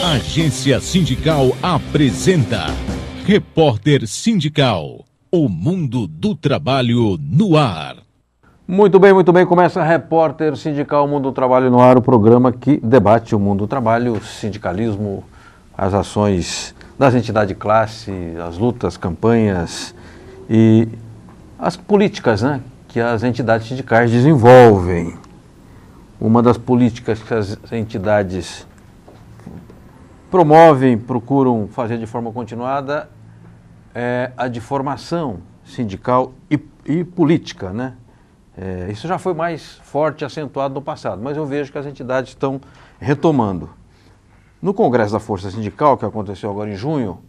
Agência Sindical apresenta Repórter Sindical, o mundo do trabalho no ar. Muito bem, começa Repórter Sindical, o mundo do trabalho no ar, o programa que debate o mundo do trabalho, o sindicalismo, as ações das entidades de classe, as lutas, campanhas e as políticas, que as entidades sindicais desenvolvem. Uma das políticas que as entidades promovem, procuram fazer de forma continuada é a de formação sindical e política, isso já foi mais forte e acentuado no passado, mas eu vejo que as entidades estão retomando. No Congresso da Força Sindical, que aconteceu agora em junho,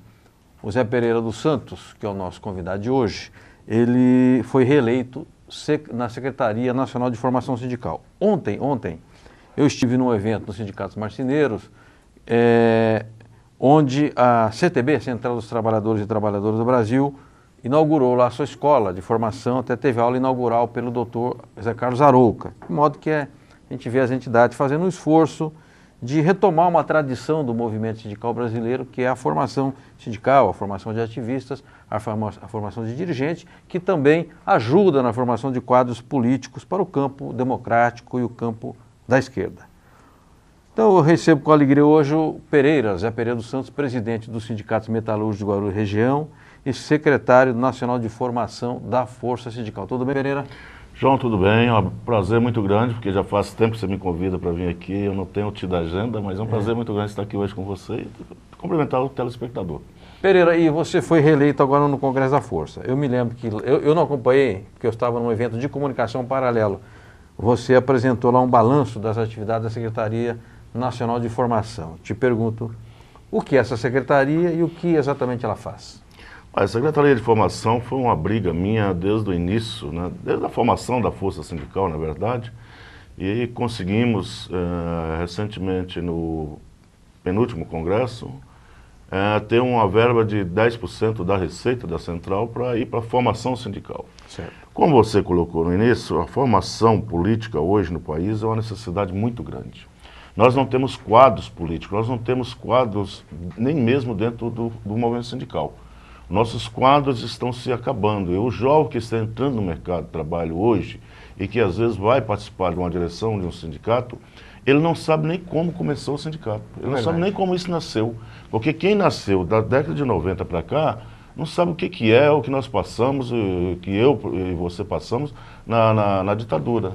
o Zé Pereira dos Santos, que é o nosso convidado de hoje, ele foi reeleito na Secretaria Nacional de Formação Sindical. Ontem eu estive num evento nos Sindicatos Marceneiros, onde a CTB, Central dos Trabalhadores e Trabalhadoras do Brasil, inaugurou lá a sua escola de formação, até teve aula inaugural pelo doutor Zé Carlos Arouca, de modo que a gente vê as entidades fazendo um esforço de retomar uma tradição do movimento sindical brasileiro, que é a formação sindical, a formação de ativistas, a formação de dirigentes, que também ajuda na formação de quadros políticos para o campo democrático e o campo da esquerda. Então eu recebo com alegria hoje o Zé Pereira dos Santos, presidente dos Sindicatos Metalúrgicos de Guarulhos Região e secretário nacional de formação da Força Sindical. Tudo bem, Pereira? João, tudo bem? É um prazer muito grande, porque já faz tempo que você me convida para vir aqui, eu não tenho tido agenda, mas é um prazer muito grande estar aqui hoje com você e cumprimentar o telespectador. Pereira, e você foi reeleito agora no Congresso da Força. Eu me lembro que, eu não acompanhei, porque eu estava num evento de comunicação paralelo. Você apresentou lá um balanço das atividades da Secretaria Nacional de Formação. Te pergunto, o que é essa secretaria e o que exatamente ela faz? A Secretaria de Formação foi uma briga minha desde o início, desde a formação da Força Sindical, na verdade, e conseguimos, recentemente, no penúltimo congresso, ter uma verba de 10% da receita da central para ir para a formação sindical. Certo. Como você colocou no início, a formação política hoje no país é uma necessidade muito grande. Nós não temos quadros políticos, nós não temos quadros nem mesmo dentro do movimento sindical. Nossos quadros estão se acabando. E o jovem que está entrando no mercado de trabalho hoje e que às vezes vai participar de uma direção de um sindicato, ele não sabe nem como começou o sindicato. Ele não sabe nem como isso nasceu. Porque quem nasceu da década de 90 para cá não sabe o que é o que nós passamos, que eu e você passamos na ditadura.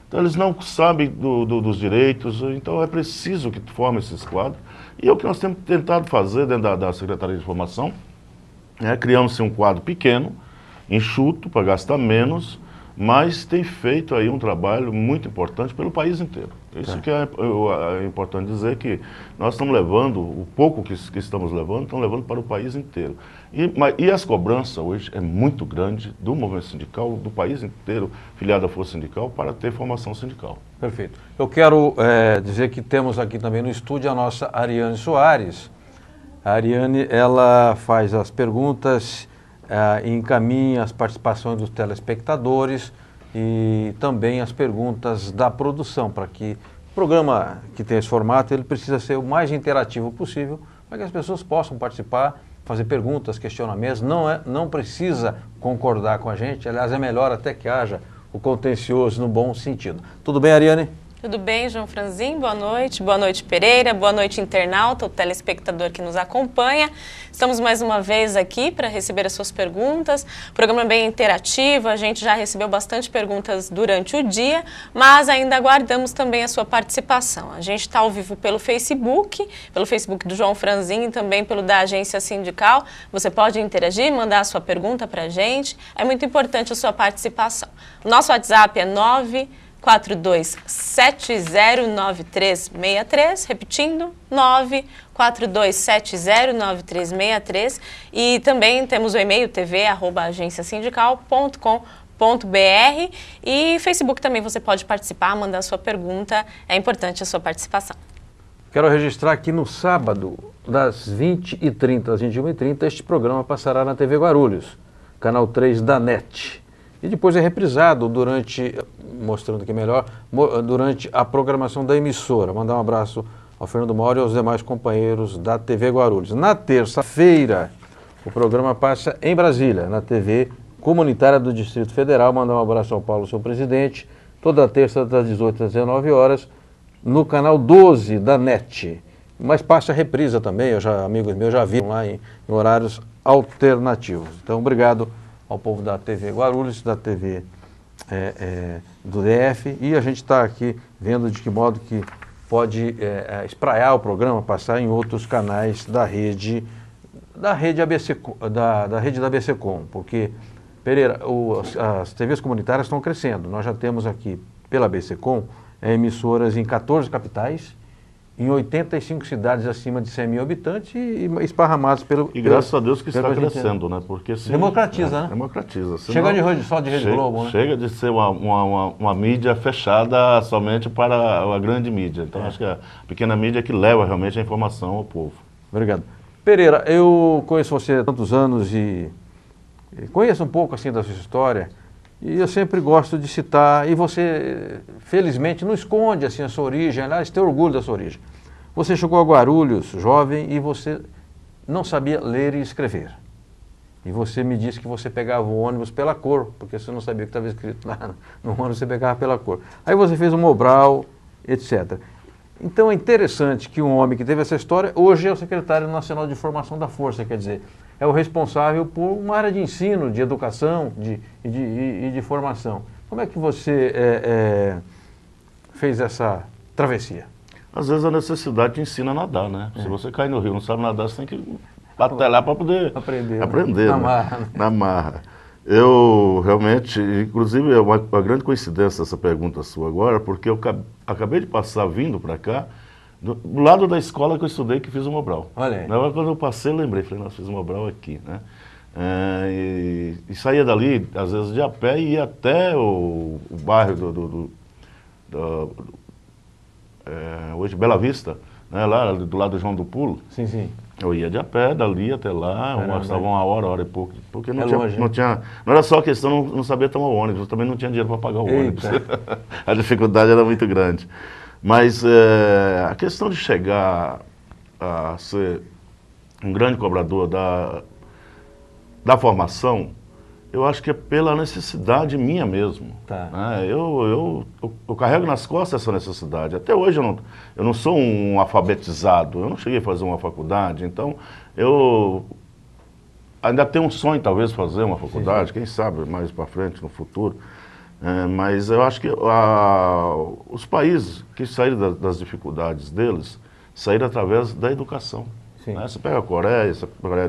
Então eles não sabem dos direitos, então é preciso que forme esses quadros. E é o que nós temos tentado fazer dentro da Secretaria de Formação, criamos um quadro pequeno, enxuto, para gastar menos, mas tem feito aí um trabalho muito importante pelo país inteiro. Isso que é importante dizer, que nós estamos levando, o pouco que estamos levando, estamos levando para o país inteiro. E as cobranças hoje é muito grande do movimento sindical, do país inteiro, filiado à Força Sindical, para ter formação sindical. Perfeito. Eu quero dizer que temos aqui também no estúdio a nossa Ariane Soares. A Ariane, ela faz as perguntas e encaminha as participações dos telespectadores e também as perguntas da produção, para que o programa que tem esse formato, ele precisa ser o mais interativo possível, para que as pessoas possam participar, fazer perguntas, questionamentos. Não precisa concordar com a gente, aliás, é melhor até que haja o contencioso no bom sentido. Tudo bem, Ariane? Tudo bem, João Franzin? Boa noite Pereira, boa noite internauta, o telespectador que nos acompanha. Estamos mais uma vez aqui para receber as suas perguntas. O programa é bem interativo, a gente já recebeu bastante perguntas durante o dia, mas ainda aguardamos também a sua participação. A gente está ao vivo pelo Facebook do João Franzin e também pelo da Agência Sindical. Você pode interagir, mandar a sua pergunta para a gente. É muito importante a sua participação. Nosso WhatsApp é 942709363, repetindo, 942709363, e também temos o e-mail tv@agenciasindical.com.br e Facebook também você pode participar, mandar a sua pergunta, é importante a sua participação. Quero registrar que no sábado, das 20h30 às 21h30, este programa passará na TV Guarulhos, canal 3 da NET. E depois é reprisado durante, mostrando aqui melhor, durante a programação da emissora. Mandar um abraço ao Fernando Mauro e aos demais companheiros da TV Guarulhos. Na terça-feira, o programa passa em Brasília, na TV comunitária do Distrito Federal. Mandar um abraço ao Paulo, seu presidente, toda terça das 18 às 19 horas, no canal 12 da NET. Mas passa a reprisa também, amigos meus já viram lá em horários alternativos. Então, obrigado ao povo da TV Guarulhos, da TV do DF, e a gente está aqui vendo de que modo que pode espraiar o programa, passar em outros canais da rede ABC, da rede da ABCcom, porque, Pereira, as TVs comunitárias estão crescendo. Nós já temos aqui, pela ABCcom, emissoras em 14 capitais, em 85 cidades acima de 100 mil habitantes e esparramados pelo... E graças a Deus que está crescendo, né? Porque democratiza, né? Democratiza. Chega só de Rede Globo, né? Chega de ser uma mídia fechada somente para a grande mídia. Então, acho que a pequena mídia é que leva realmente a informação ao povo. Obrigado. Pereira, eu conheço você há tantos anos e conheço um pouco assim da sua história, e eu sempre gosto de citar, e você, felizmente, não esconde assim a sua origem, aliás, tem orgulho da sua origem. Você chegou a Guarulhos, jovem, e você não sabia ler e escrever. E você me disse que você pegava o ônibus pela cor, porque você não sabia o que estava escrito lá no ônibus, você pegava pela cor. Aí você fez o Mobral, etc. Então é interessante que um homem que teve essa história, hoje é o secretário nacional de formação da Força, quer dizer, é o responsável por uma área de ensino, de educação e de formação. Como é que você fez essa travessia? Às vezes a necessidade te ensina a nadar, né? Se você cair no rio e não sabe nadar, você tem que bater lá para poder aprender, na né? marra. Né? Na marra. Eu realmente, inclusive é uma grande coincidência essa pergunta sua agora, porque eu acabei de passar vindo para cá, do lado da escola que eu estudei, que fiz o Mobral. Olha aí. Na hora quando eu passei, eu lembrei, falei, nós fiz o Mobral aqui, né? E saía dali, às vezes de a pé, e ia até o bairro hoje Bela Vista, né? Lá do lado do João do Pulo. Sim, sim. Eu ia de a pé, dali até lá, estava uma hora e pouco, porque não era só a questão, não sabia tomar o ônibus, eu também não tinha dinheiro para pagar o ônibus. A dificuldade era muito grande. Mas a questão de chegar a ser um grande cobrador da formação, eu acho que é pela necessidade minha mesmo. Tá. Né? Eu carrego nas costas essa necessidade. Até hoje eu não sou um alfabetizado, eu não cheguei a fazer uma faculdade, então eu ainda tenho um sonho, talvez, fazer uma faculdade, quem sabe mais para frente, no futuro. Mas eu acho que os países que saíram das dificuldades deles, saíram através da educação. Né? Você pega a Coreia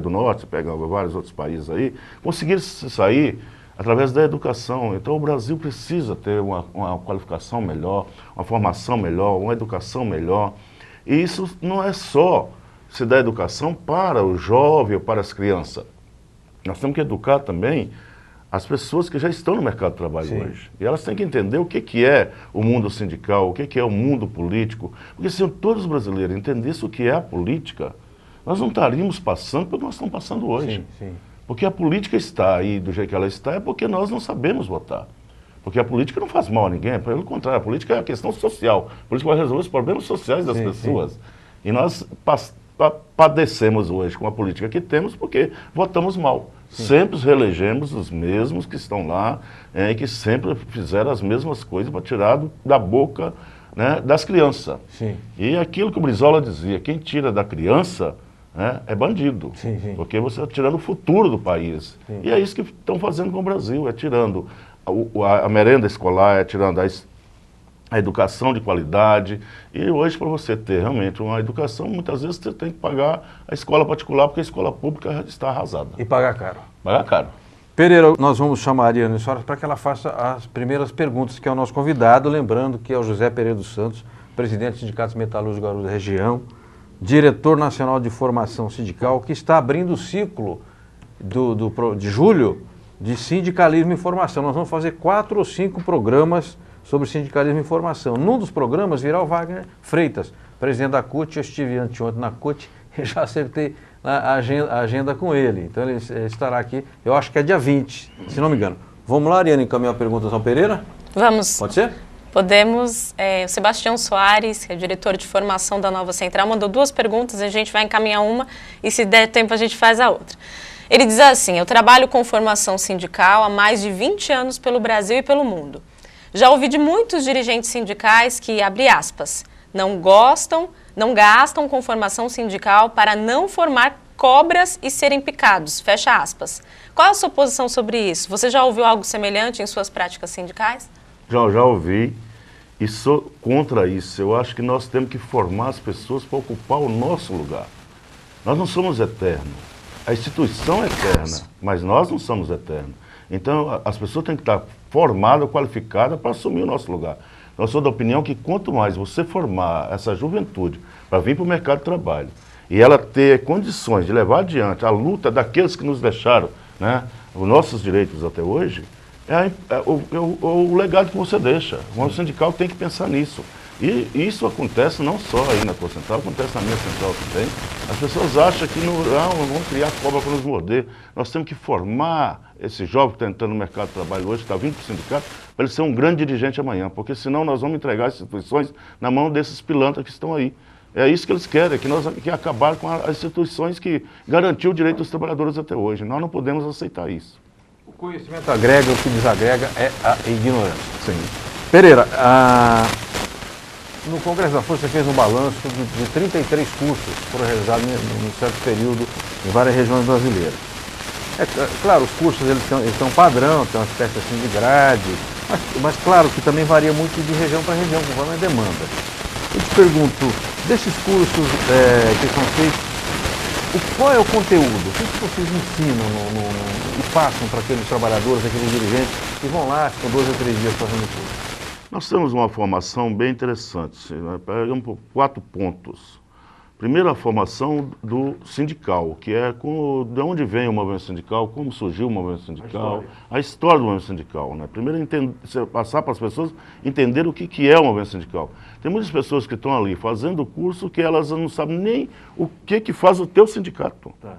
do Norte, você pega vários outros países aí, conseguiram sair através da educação. Então o Brasil precisa ter uma qualificação melhor, uma formação melhor, uma educação melhor. E isso não é só se dar educação para o jovem ou para as crianças. Nós temos que educar também as pessoas que já estão no mercado de trabalho hoje. E elas têm que entender o que é o mundo sindical, o que é o mundo político. Porque se todos os brasileiros entendessem o que é a política, nós não estaríamos passando pelo que nós estamos passando hoje. Sim. Porque a política está aí do jeito que ela está, é porque nós não sabemos votar. Porque a política não faz mal a ninguém, pelo contrário, a política é a questão social. A política vai resolver os problemas sociais das pessoas. Sim. E nós padecemos hoje com a política que temos porque votamos mal. Sim. Sempre reelegemos os mesmos que estão lá e que sempre fizeram as mesmas coisas para tirar da boca, né, das crianças. Sim. E aquilo que o Brizola dizia, quem tira da criança é bandido, porque você está tirando o futuro do país. Sim. E é isso que estão fazendo com o Brasil, é tirando a merenda escolar, é tirando a educação de qualidade. E hoje, para você ter realmente uma educação, muitas vezes você tem que pagar a escola particular, porque a escola pública está arrasada. E pagar caro. Pagar caro. Pereira, nós vamos chamar a Ariane Soares para que ela faça as primeiras perguntas, que é o nosso convidado, lembrando que é o José Pereira dos Santos, presidente do Sindicato Metalúrgico Guarulhos da região, diretor nacional de formação sindical, que está abrindo o ciclo de julho de sindicalismo e formação. Nós vamos fazer 4 ou 5 programas sobre sindicalismo e formação. Num dos programas virá o Wagner Freitas, presidente da CUT. Eu estive anteontem na CUT e já acertei a agenda com ele. Então ele estará aqui, eu acho que é dia 20, se não me engano. Vamos lá, Ariane, encaminhar perguntas ao Pereira? Vamos. Pode ser? Podemos, o Sebastião Soares, que é diretor de formação da Nova Central, mandou 2 perguntas, a gente vai encaminhar uma e se der tempo a gente faz a outra. Ele diz assim: eu trabalho com formação sindical há mais de 20 anos pelo Brasil e pelo mundo. Já ouvi de muitos dirigentes sindicais que, abre aspas, não gastam com formação sindical para não formar cobras e serem picados, fecha aspas. Qual é a sua posição sobre isso? Você já ouviu algo semelhante em suas práticas sindicais? Já ouvi e sou contra isso. Eu acho que nós temos que formar as pessoas para ocupar o nosso lugar. Nós não somos eternos. A instituição é eterna, mas nós não somos eternos. Então, as pessoas têm que estar formadas, qualificadas para assumir o nosso lugar. Eu sou da opinião que quanto mais você formar essa juventude para vir para o mercado de trabalho e ela ter condições de levar adiante a luta daqueles que nos deixaram, né, os nossos direitos até hoje, o legado que você deixa. O movimento sindical tem que pensar nisso. E isso acontece não só aí na tua central, acontece na minha central também. As pessoas acham que não vão criar cobra para nos morder. Nós temos que formar esse jovem que está entrando no mercado de trabalho hoje, que está vindo para o sindicato, para ele ser um grande dirigente amanhã, porque senão nós vamos entregar as instituições na mão desses pilantras que estão aí. É isso que eles querem, que acabar com as instituições que garantiu o direito dos trabalhadores até hoje. Nós não podemos aceitar isso. O conhecimento agrega, o que desagrega é a ignorância. Sim. Pereira, no Congresso da Força você fez um balanço de 33 cursos que foram realizados num certo período em várias regiões brasileiras. Claro, os cursos eles são padrão, tem uma espécie assim de grade, mas claro que também varia muito de região para região, conforme a demanda. Eu te pergunto, desses cursos que são feitos, qual é o conteúdo? O que vocês ensinam e passam para aqueles trabalhadores, aqueles dirigentes que vão lá, ficam 2 ou 3 dias fazendo curso? Nós temos uma formação bem interessante, né? Pegamos por 4 pontos. Primeiro, a formação do sindical, que é de onde vem o movimento sindical, como surgiu o movimento sindical, a história do movimento sindical. Né? Primeiro, passar para as pessoas entender o que é o movimento sindical. Tem muitas pessoas que estão ali fazendo o curso que elas não sabem nem o que faz o teu sindicato. Tá.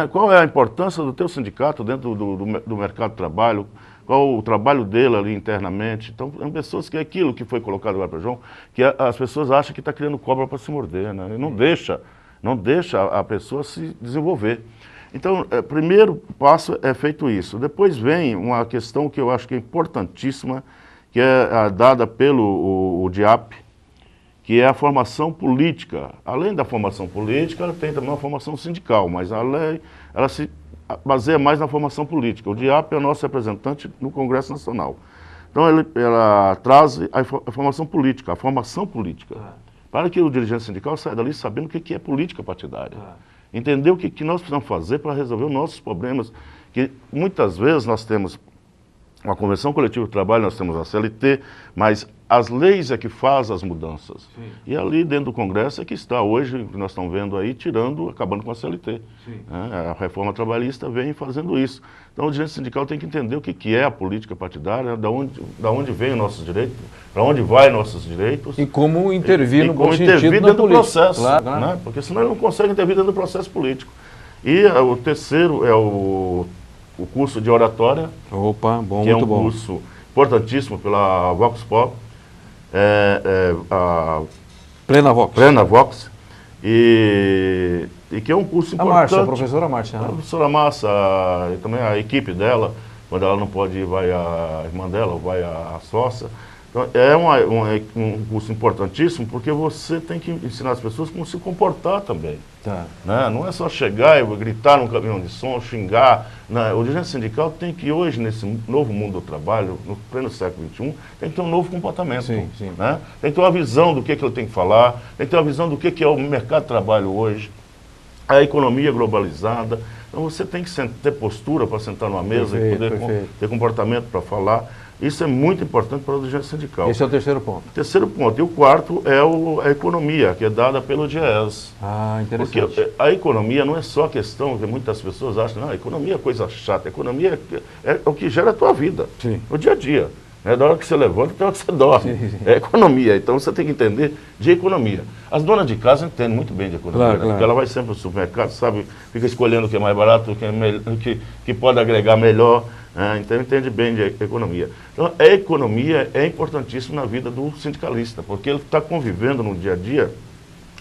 Qual é a importância do teu sindicato dentro do mercado de trabalho, qual o trabalho dele ali internamente. Então, são pessoas que é aquilo que foi colocado agora para o João, que as pessoas acham que está criando cobra para se morder, né? E não deixa a pessoa se desenvolver. Então, primeiro passo é feito isso. Depois vem uma questão que eu acho que é importantíssima, que é dada pelo DIAP, que é a formação política. Além da formação política, ela tem também uma formação sindical, mas a lei, ela se baseia mais na formação política. O DIAP é o nosso representante no Congresso Nacional. Então, ela traz a formação política, para que o dirigente sindical saia dali sabendo o que é política partidária. Entender o que nós precisamos fazer para resolver os nossos problemas, que muitas vezes nós temos uma convenção coletiva de trabalho, nós temos a CLT, mas as leis é que fazem as mudanças. Sim. E ali dentro do Congresso é que está hoje, que nós estamos vendo aí, acabando com a CLT. A reforma trabalhista vem fazendo isso. Então o dirigente sindical tem que entender o que é a política partidária, da onde vem os nossos direitos, para onde vai nossos direitos. E como intervir no bom sentido intervir dentro do processo, claro. Né? Porque senão ele não consegue intervir dentro do processo político. E o terceiro é o curso de oratória. Opa, bom, que muito bom. É um curso importantíssimo pela Vox Pop. A Plena Vox. E que é um curso importante. A professora Márcia. A professora Márcia e também a equipe dela, quando ela não pode ir, vai a irmã dela, vai a sócia. Então, é um curso importantíssimo, porque você tem que ensinar as pessoas como se comportar também. Tá. Né? Não é só chegar e gritar num caminhão de som, xingar. Né? O dirigente sindical tem que, hoje, nesse novo mundo do trabalho, no pleno século XXI, tem que ter um novo comportamento. Sim. Né? Tem que ter uma visão do que ele tem que falar, tem que ter uma visão do que é o mercado de trabalho hoje, a economia globalizada. Então você tem que ter postura para sentar numa mesa e poder ter comportamento para falar. Isso é muito importante para o dirigente sindical. Esse é o terceiro ponto. Terceiro ponto. E o quarto é a economia, que é dada pelo DIEESE. Ah, interessante. Porque a economia não é só a questão que muitas pessoas acham, não, a economia é coisa chata. A economia é o que gera a tua vida, no dia a dia. Da hora que você levanta até a hora que você dorme. Sim. É economia. Então você tem que entender de economia. As donas de casa entendem muito bem de economia, claro. Porque ela vai sempre ao supermercado, sabe, fica escolhendo o que é mais barato, o que pode agregar melhor. Então entende bem de economia. Então a economia é importantíssima na vida do sindicalista, porque ele está convivendo no dia a dia,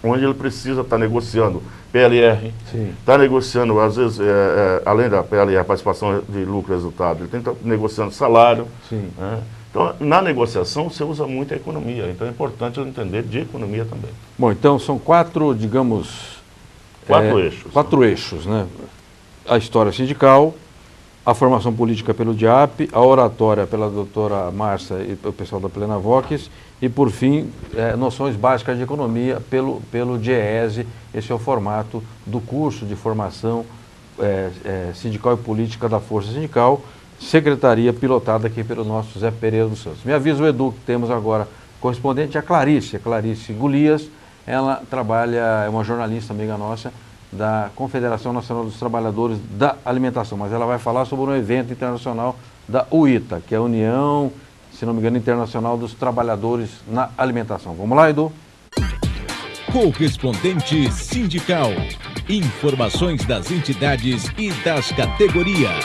onde ele precisa estar negociando PLR, está negociando, às vezes, além da PLR, participação de lucro e resultado, ele tem que estar negociando salário. Então, na negociação, você usa muito a economia. Então, é importante ele entender de economia também. Bom, então, são quatro, digamos... eixos. Quatro eixos, né? A história sindical, a formação política pelo DIAP, a oratória pela doutora Márcia e o pessoal da Plena Vox, e, por fim, noções básicas de economia pelo DIEESE. Esse é o formato do curso de formação sindical e política da Força Sindical, secretaria pilotada aqui pelo nosso Zé Pereira dos Santos. Me avisa o Edu que temos agora correspondente a Clarice Golias. Ela trabalha, é uma jornalista amiga nossa, da Confederação Nacional dos Trabalhadores da Alimentação, mas ela vai falar sobre um evento internacional da UITA, que é a União, se não me engano, Internacional dos Trabalhadores na Alimentação. Vamos lá, Edu? Correspondente sindical. Informações das entidades e das categorias.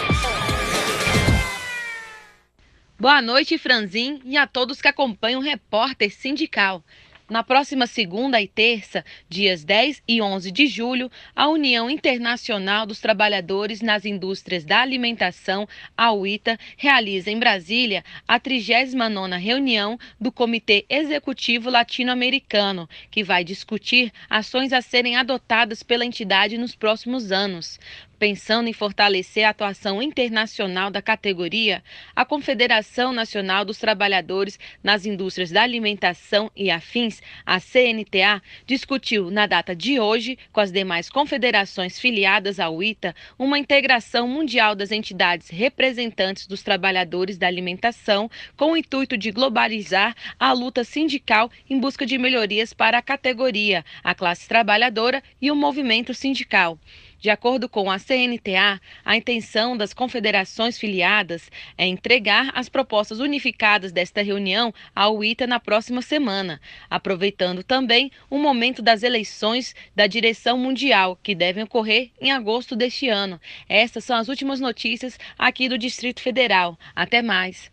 Boa noite, Franzin, e a todos que acompanham o Repórter Sindical. Na próxima segunda e terça, dias 10 e 11 de julho, a União Internacional dos Trabalhadores nas Indústrias da Alimentação, a UITA, realiza em Brasília a 39ª reunião do Comitê Executivo Latino-Americano, que vai discutir ações a serem adotadas pela entidade nos próximos anos. Pensando em fortalecer a atuação internacional da categoria, a Confederação Nacional dos Trabalhadores nas Indústrias da Alimentação e Afins, a CNTA, discutiu na data de hoje, com as demais confederações filiadas à UITA, uma integração mundial das entidades representantes dos trabalhadores da alimentação, com o intuito de globalizar a luta sindical em busca de melhorias para a categoria, a classe trabalhadora e o movimento sindical. De acordo com a CNTA, a intenção das confederações filiadas é entregar as propostas unificadas desta reunião à UITA na próxima semana, aproveitando também o momento das eleições da direção mundial, que devem ocorrer em agosto deste ano. Estas são as últimas notícias aqui do Distrito Federal. Até mais.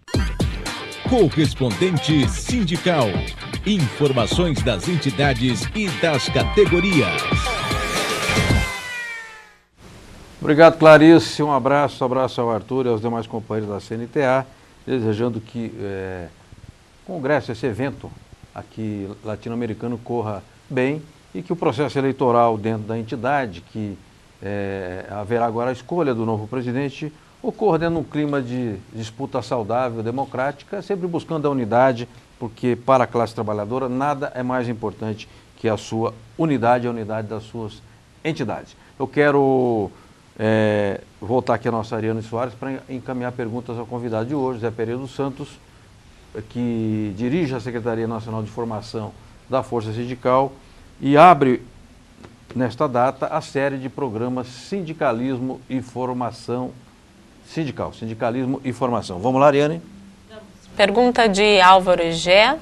Correspondente sindical. Informações das entidades e das categorias. Obrigado, Clarice. Um abraço ao Arthur e aos demais companheiros da CNTA, desejando que o Congresso, esse evento aqui latino-americano, corra bem e que o processo eleitoral dentro da entidade, que haverá agora a escolha do novo presidente, ocorra dentro de um clima de disputa saudável, democrática, sempre buscando a unidade, porque para a classe trabalhadora nada é mais importante que a sua unidade, a unidade das suas entidades. Eu quero voltar aqui a nossa Ariane Soares para encaminhar perguntas ao convidado de hoje, Zé Pereira dos Santos, que dirige a Secretaria Nacional de Formação da Força Sindical e abre, nesta data, a série de programas Sindicalismo e Formação Sindical. Sindicalismo e Formação. Vamos lá, Ariane? Pergunta de Álvaro Egea,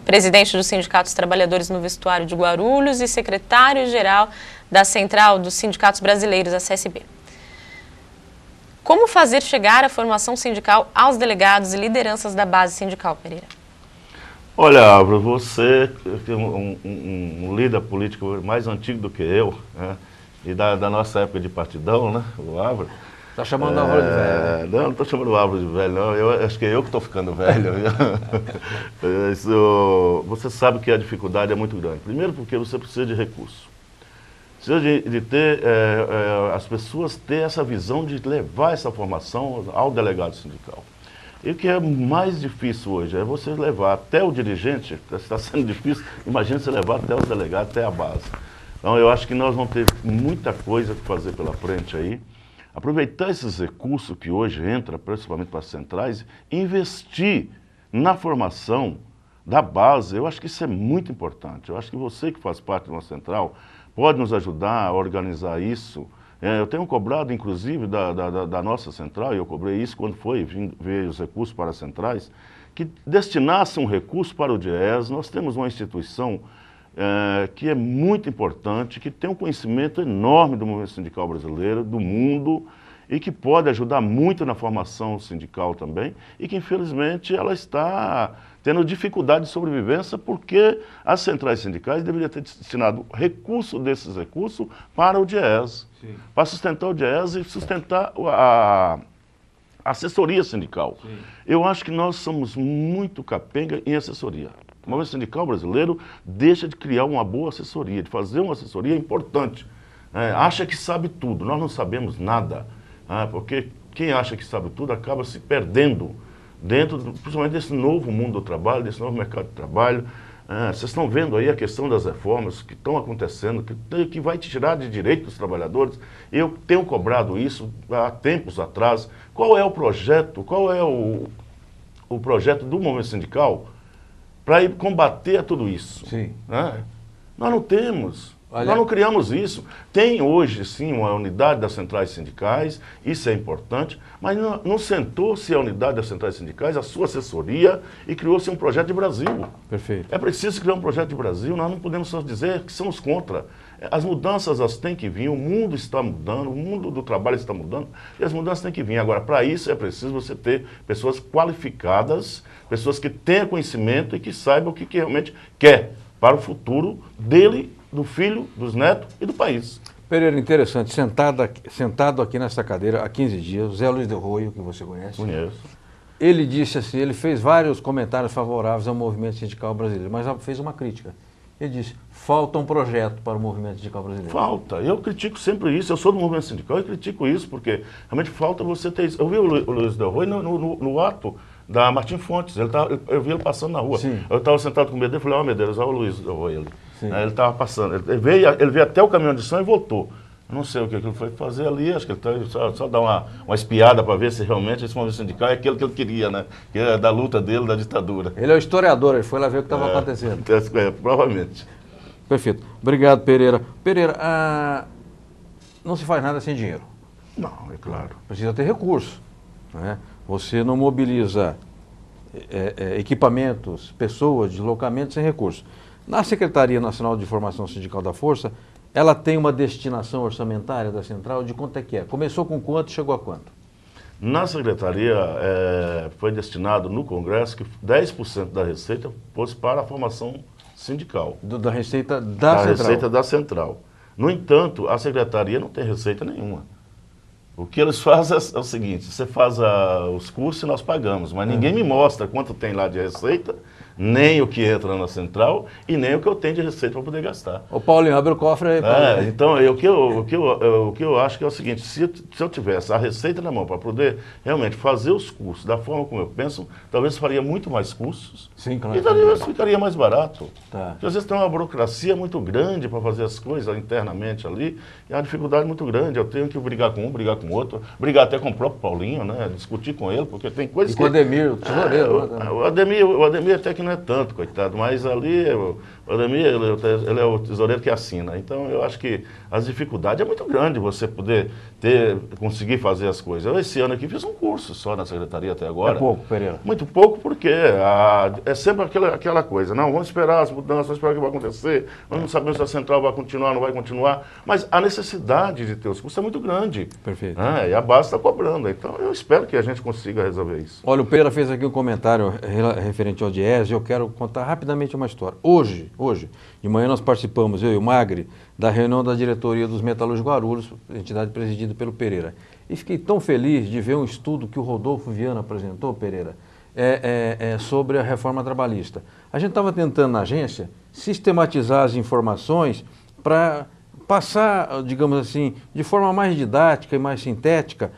presidente do Sindicato dos Trabalhadores no Vestuário de Guarulhos e secretário-geral da Central dos Sindicatos Brasileiros, a CSB. Como fazer chegar a formação sindical aos delegados e lideranças da base sindical, Pereira? Olha, Álvaro, você é um líder político mais antigo do que eu, né? E da nossa época de partidão, né? O Álvaro. Está chamando o Álvaro de velho? Não estou chamando o Álvaro de velho, não. Eu acho que é eu que estou ficando velho. Você sabe que a dificuldade é muito grande. Primeiro porque você precisa de recurso. Precisa de ter, as pessoas ter essa visão de levar essa formação ao delegado sindical. E o que é mais difícil hoje é você levar até o dirigente, está sendo difícil, imagina você levar até os delegados, até a base. Então eu acho que nós vamos ter muita coisa que fazer pela frente aí. Aproveitar esses recursos que hoje entram, principalmente para as centrais, e investir na formação da base. Eu acho que isso é muito importante. Eu acho que você que faz parte de uma central pode nos ajudar a organizar isso. Eu tenho cobrado, inclusive, da nossa central, e eu cobrei isso quando veio os recursos para as centrais, que destinasse um recurso para o DIEESE. Nós temos uma instituição que é muito importante, que tem um conhecimento enorme do movimento sindical brasileiro, do mundo, e que pode ajudar muito na formação sindical também, e que infelizmente ela está tendo dificuldade de sobrevivência porque as centrais sindicais deveriam ter destinado recurso desses recursos para o DIEESE, para sustentar o DIEESE e sustentar a assessoria sindical. Sim. Eu acho que nós somos muito capenga em assessoria. O movimento sindical brasileiro deixa de criar uma boa assessoria, de fazer uma assessoria importante. Acha que sabe tudo, nós não sabemos nada, porque quem acha que sabe tudo acaba se perdendo dentro, principalmente desse novo mundo do trabalho, desse novo mercado de trabalho. Vocês estão vendo aí a questão das reformas que estão acontecendo, que vai tirar de direito dos trabalhadores. Eu tenho cobrado isso há tempos atrás. Qual é o projeto, o projeto do movimento sindical para ir combater tudo isso? Sim. Nós não temos. Olha, nós não criamos isso. Tem hoje, sim, uma unidade das centrais sindicais, isso é importante, mas não sentou-se a unidade das centrais sindicais, a sua assessoria, e criou-se um projeto de Brasil. Perfeito. É preciso criar um projeto de Brasil, nós não podemos só dizer que somos contra. As mudanças, elas têm que vir, o mundo está mudando, o mundo do trabalho está mudando, e as mudanças têm que vir. Agora, para isso é preciso você ter pessoas qualificadas, pessoas que tenham conhecimento e que saibam o que realmente quer para o futuro dele, do filho, dos netos e do país. Pereira, interessante, sentado aqui nessa cadeira há 15 dias, o Zé Luiz Del Roio, que você conhece. Conheço. Ele disse assim, ele fez vários comentários favoráveis ao movimento sindical brasileiro, mas fez uma crítica. Ele disse, falta um projeto para o movimento sindical brasileiro. Falta, eu critico sempre isso, eu sou do movimento sindical e critico isso, porque realmente falta você ter isso. Eu vi o Luiz Del Roio no ato da Martim Fontes, eu vi ele passando na rua. Sim. Eu estava sentado com o Medeiros e falei, Medeiros, olha o Luiz Del Roio ali. Ele estava passando, ele veio até o caminhão de som e voltou. Eu não sei o que ele foi fazer ali, acho que ele só dar uma espiada para ver se realmente esse movimento sindical é aquilo que ele queria, né? Que é da luta dele, da ditadura. Ele é o historiador, ele foi lá ver o que estava acontecendo. Provavelmente. Perfeito. Obrigado, Pereira. Pereira, não se faz nada sem dinheiro. Não, é claro. Precisa ter recurso. Né? Você não mobiliza equipamentos, pessoas, deslocamentos sem recurso. Na Secretaria Nacional de Formação Sindical da Força, ela tem uma destinação orçamentária da central de quanto é que é? Começou com quanto e chegou a quanto? Na Secretaria foi destinado no Congresso que 10% da receita fosse para a formação sindical. Da receita da central? Da receita da central. No entanto, a Secretaria não tem receita nenhuma. O que eles fazem é o seguinte, você faz os cursos e nós pagamos, mas ninguém me mostra quanto tem lá de receita, nem o que entra na central e nem o que eu tenho de receita para poder gastar. O Paulinho, abre o cofre aí. Então, o que eu acho que é o seguinte, se eu tivesse a receita na mão para poder realmente fazer os cursos da forma como eu penso, talvez faria muito mais cursos. Sim, claro. E talvez ficaria mais barato. Tá. Porque às vezes tem uma burocracia muito grande para fazer as coisas internamente ali, e a dificuldade muito grande. Eu tenho que brigar com um, brigar com o outro, brigar até com o próprio Paulinho, né? Discutir com ele, porque tem coisas com o Ademir, o tesoureiro. O Ademir até que não é tanto, coitado, mas ali o Ademir, ele é o tesoureiro que assina. Então eu acho que as dificuldades é muito grande você poder conseguir fazer as coisas. Eu esse ano aqui fiz um curso só na secretaria até agora. É pouco, Pereira. Muito pouco porque é sempre aquela coisa, não, vamos esperar as mudanças, vamos esperar o que vai acontecer, nós não sabemos se a central vai continuar, não vai continuar, mas a necessidade de ter os cursos é muito grande. Perfeito. E a base está cobrando, então eu espero que a gente consiga resolver isso. Olha, o Pereira fez aqui um comentário referente ao DIEESE, eu quero contar rapidamente uma história. Hoje, de manhã nós participamos, eu e o Magri, da reunião da diretoria dos Metalúrgicos Guarulhos, entidade presidida pelo Pereira. E fiquei tão feliz de ver um estudo que o Rodolfo Viana apresentou, Pereira, sobre a reforma trabalhista. A gente estava tentando na agência sistematizar as informações para passar, digamos assim, de forma mais didática e mais sintética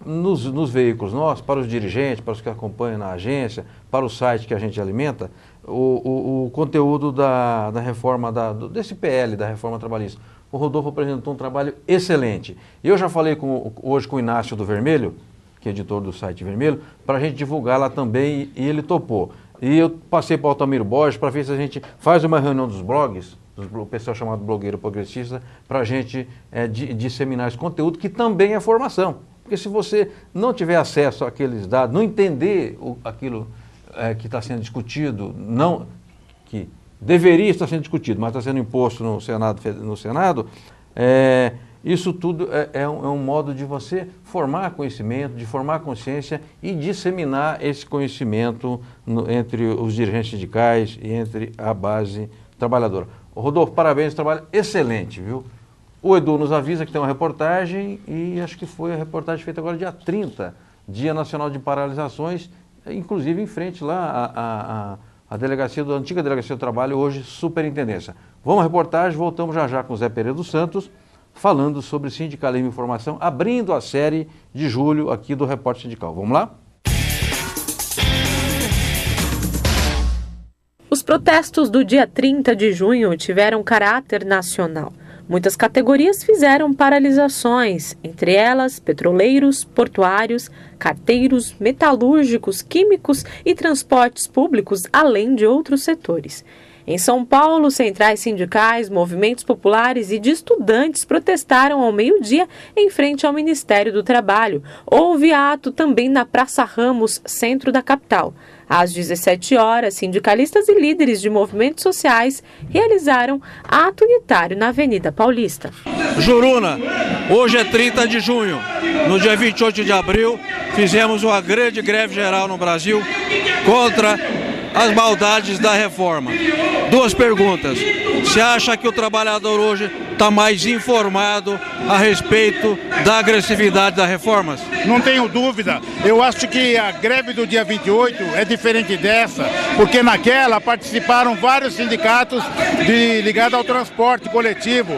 nos veículos nossos, para os dirigentes, para os que acompanham na agência, para o site que a gente alimenta, o conteúdo da reforma, desse PL, da reforma trabalhista. O Rodolfo apresentou um trabalho excelente. Eu já falei hoje com o Inácio do Vermelho, que é editor do site Vermelho, para a gente divulgar lá também, e ele topou. E eu passei para o Altamiro Borges para ver se a gente faz uma reunião dos blogs, o pessoal chamado blogueiro progressista, para a gente disseminar esse conteúdo, que também é formação. Porque se você não tiver acesso àqueles dados, não entender aquilo que está sendo discutido, que deveria estar sendo discutido, mas está sendo imposto no Senado, Isso tudo é um modo de você formar conhecimento, de formar consciência e disseminar esse conhecimento entre os dirigentes sindicais e entre a base trabalhadora. Rodolfo, parabéns, trabalho excelente, viu? O Edu nos avisa que tem uma reportagem e acho que foi a reportagem feita agora dia 30, Dia Nacional de Paralisações, inclusive em frente lá a delegacia a antiga Delegacia do Trabalho, hoje Superintendência. Vamos à reportagem, voltamos já com o Zé Pereira dos Santos, falando sobre sindicalismo e informação, abrindo a série de julho aqui do Repórter Sindical. Vamos lá? Os protestos do dia 30 de junho tiveram caráter nacional. Muitas categorias fizeram paralisações, entre elas petroleiros, portuários, carteiros, metalúrgicos, químicos e transportes públicos, além de outros setores. Em São Paulo, centrais sindicais, movimentos populares e de estudantes protestaram ao meio-dia em frente ao Ministério do Trabalho. Houve ato também na Praça Ramos, centro da capital. Às 17 horas, sindicalistas e líderes de movimentos sociais realizaram ato unitário na Avenida Paulista. Juruna, hoje é 30 de junho. No dia 28 de abril, fizemos uma grande greve geral no Brasil contra as maldades da reforma. Duas perguntas. Você acha que o trabalhador hoje está mais informado a respeito da agressividade das reformas? Não tenho dúvida. Eu acho que a greve do dia 28 é diferente dessa, porque naquela participaram vários sindicatos ligados ao transporte coletivo,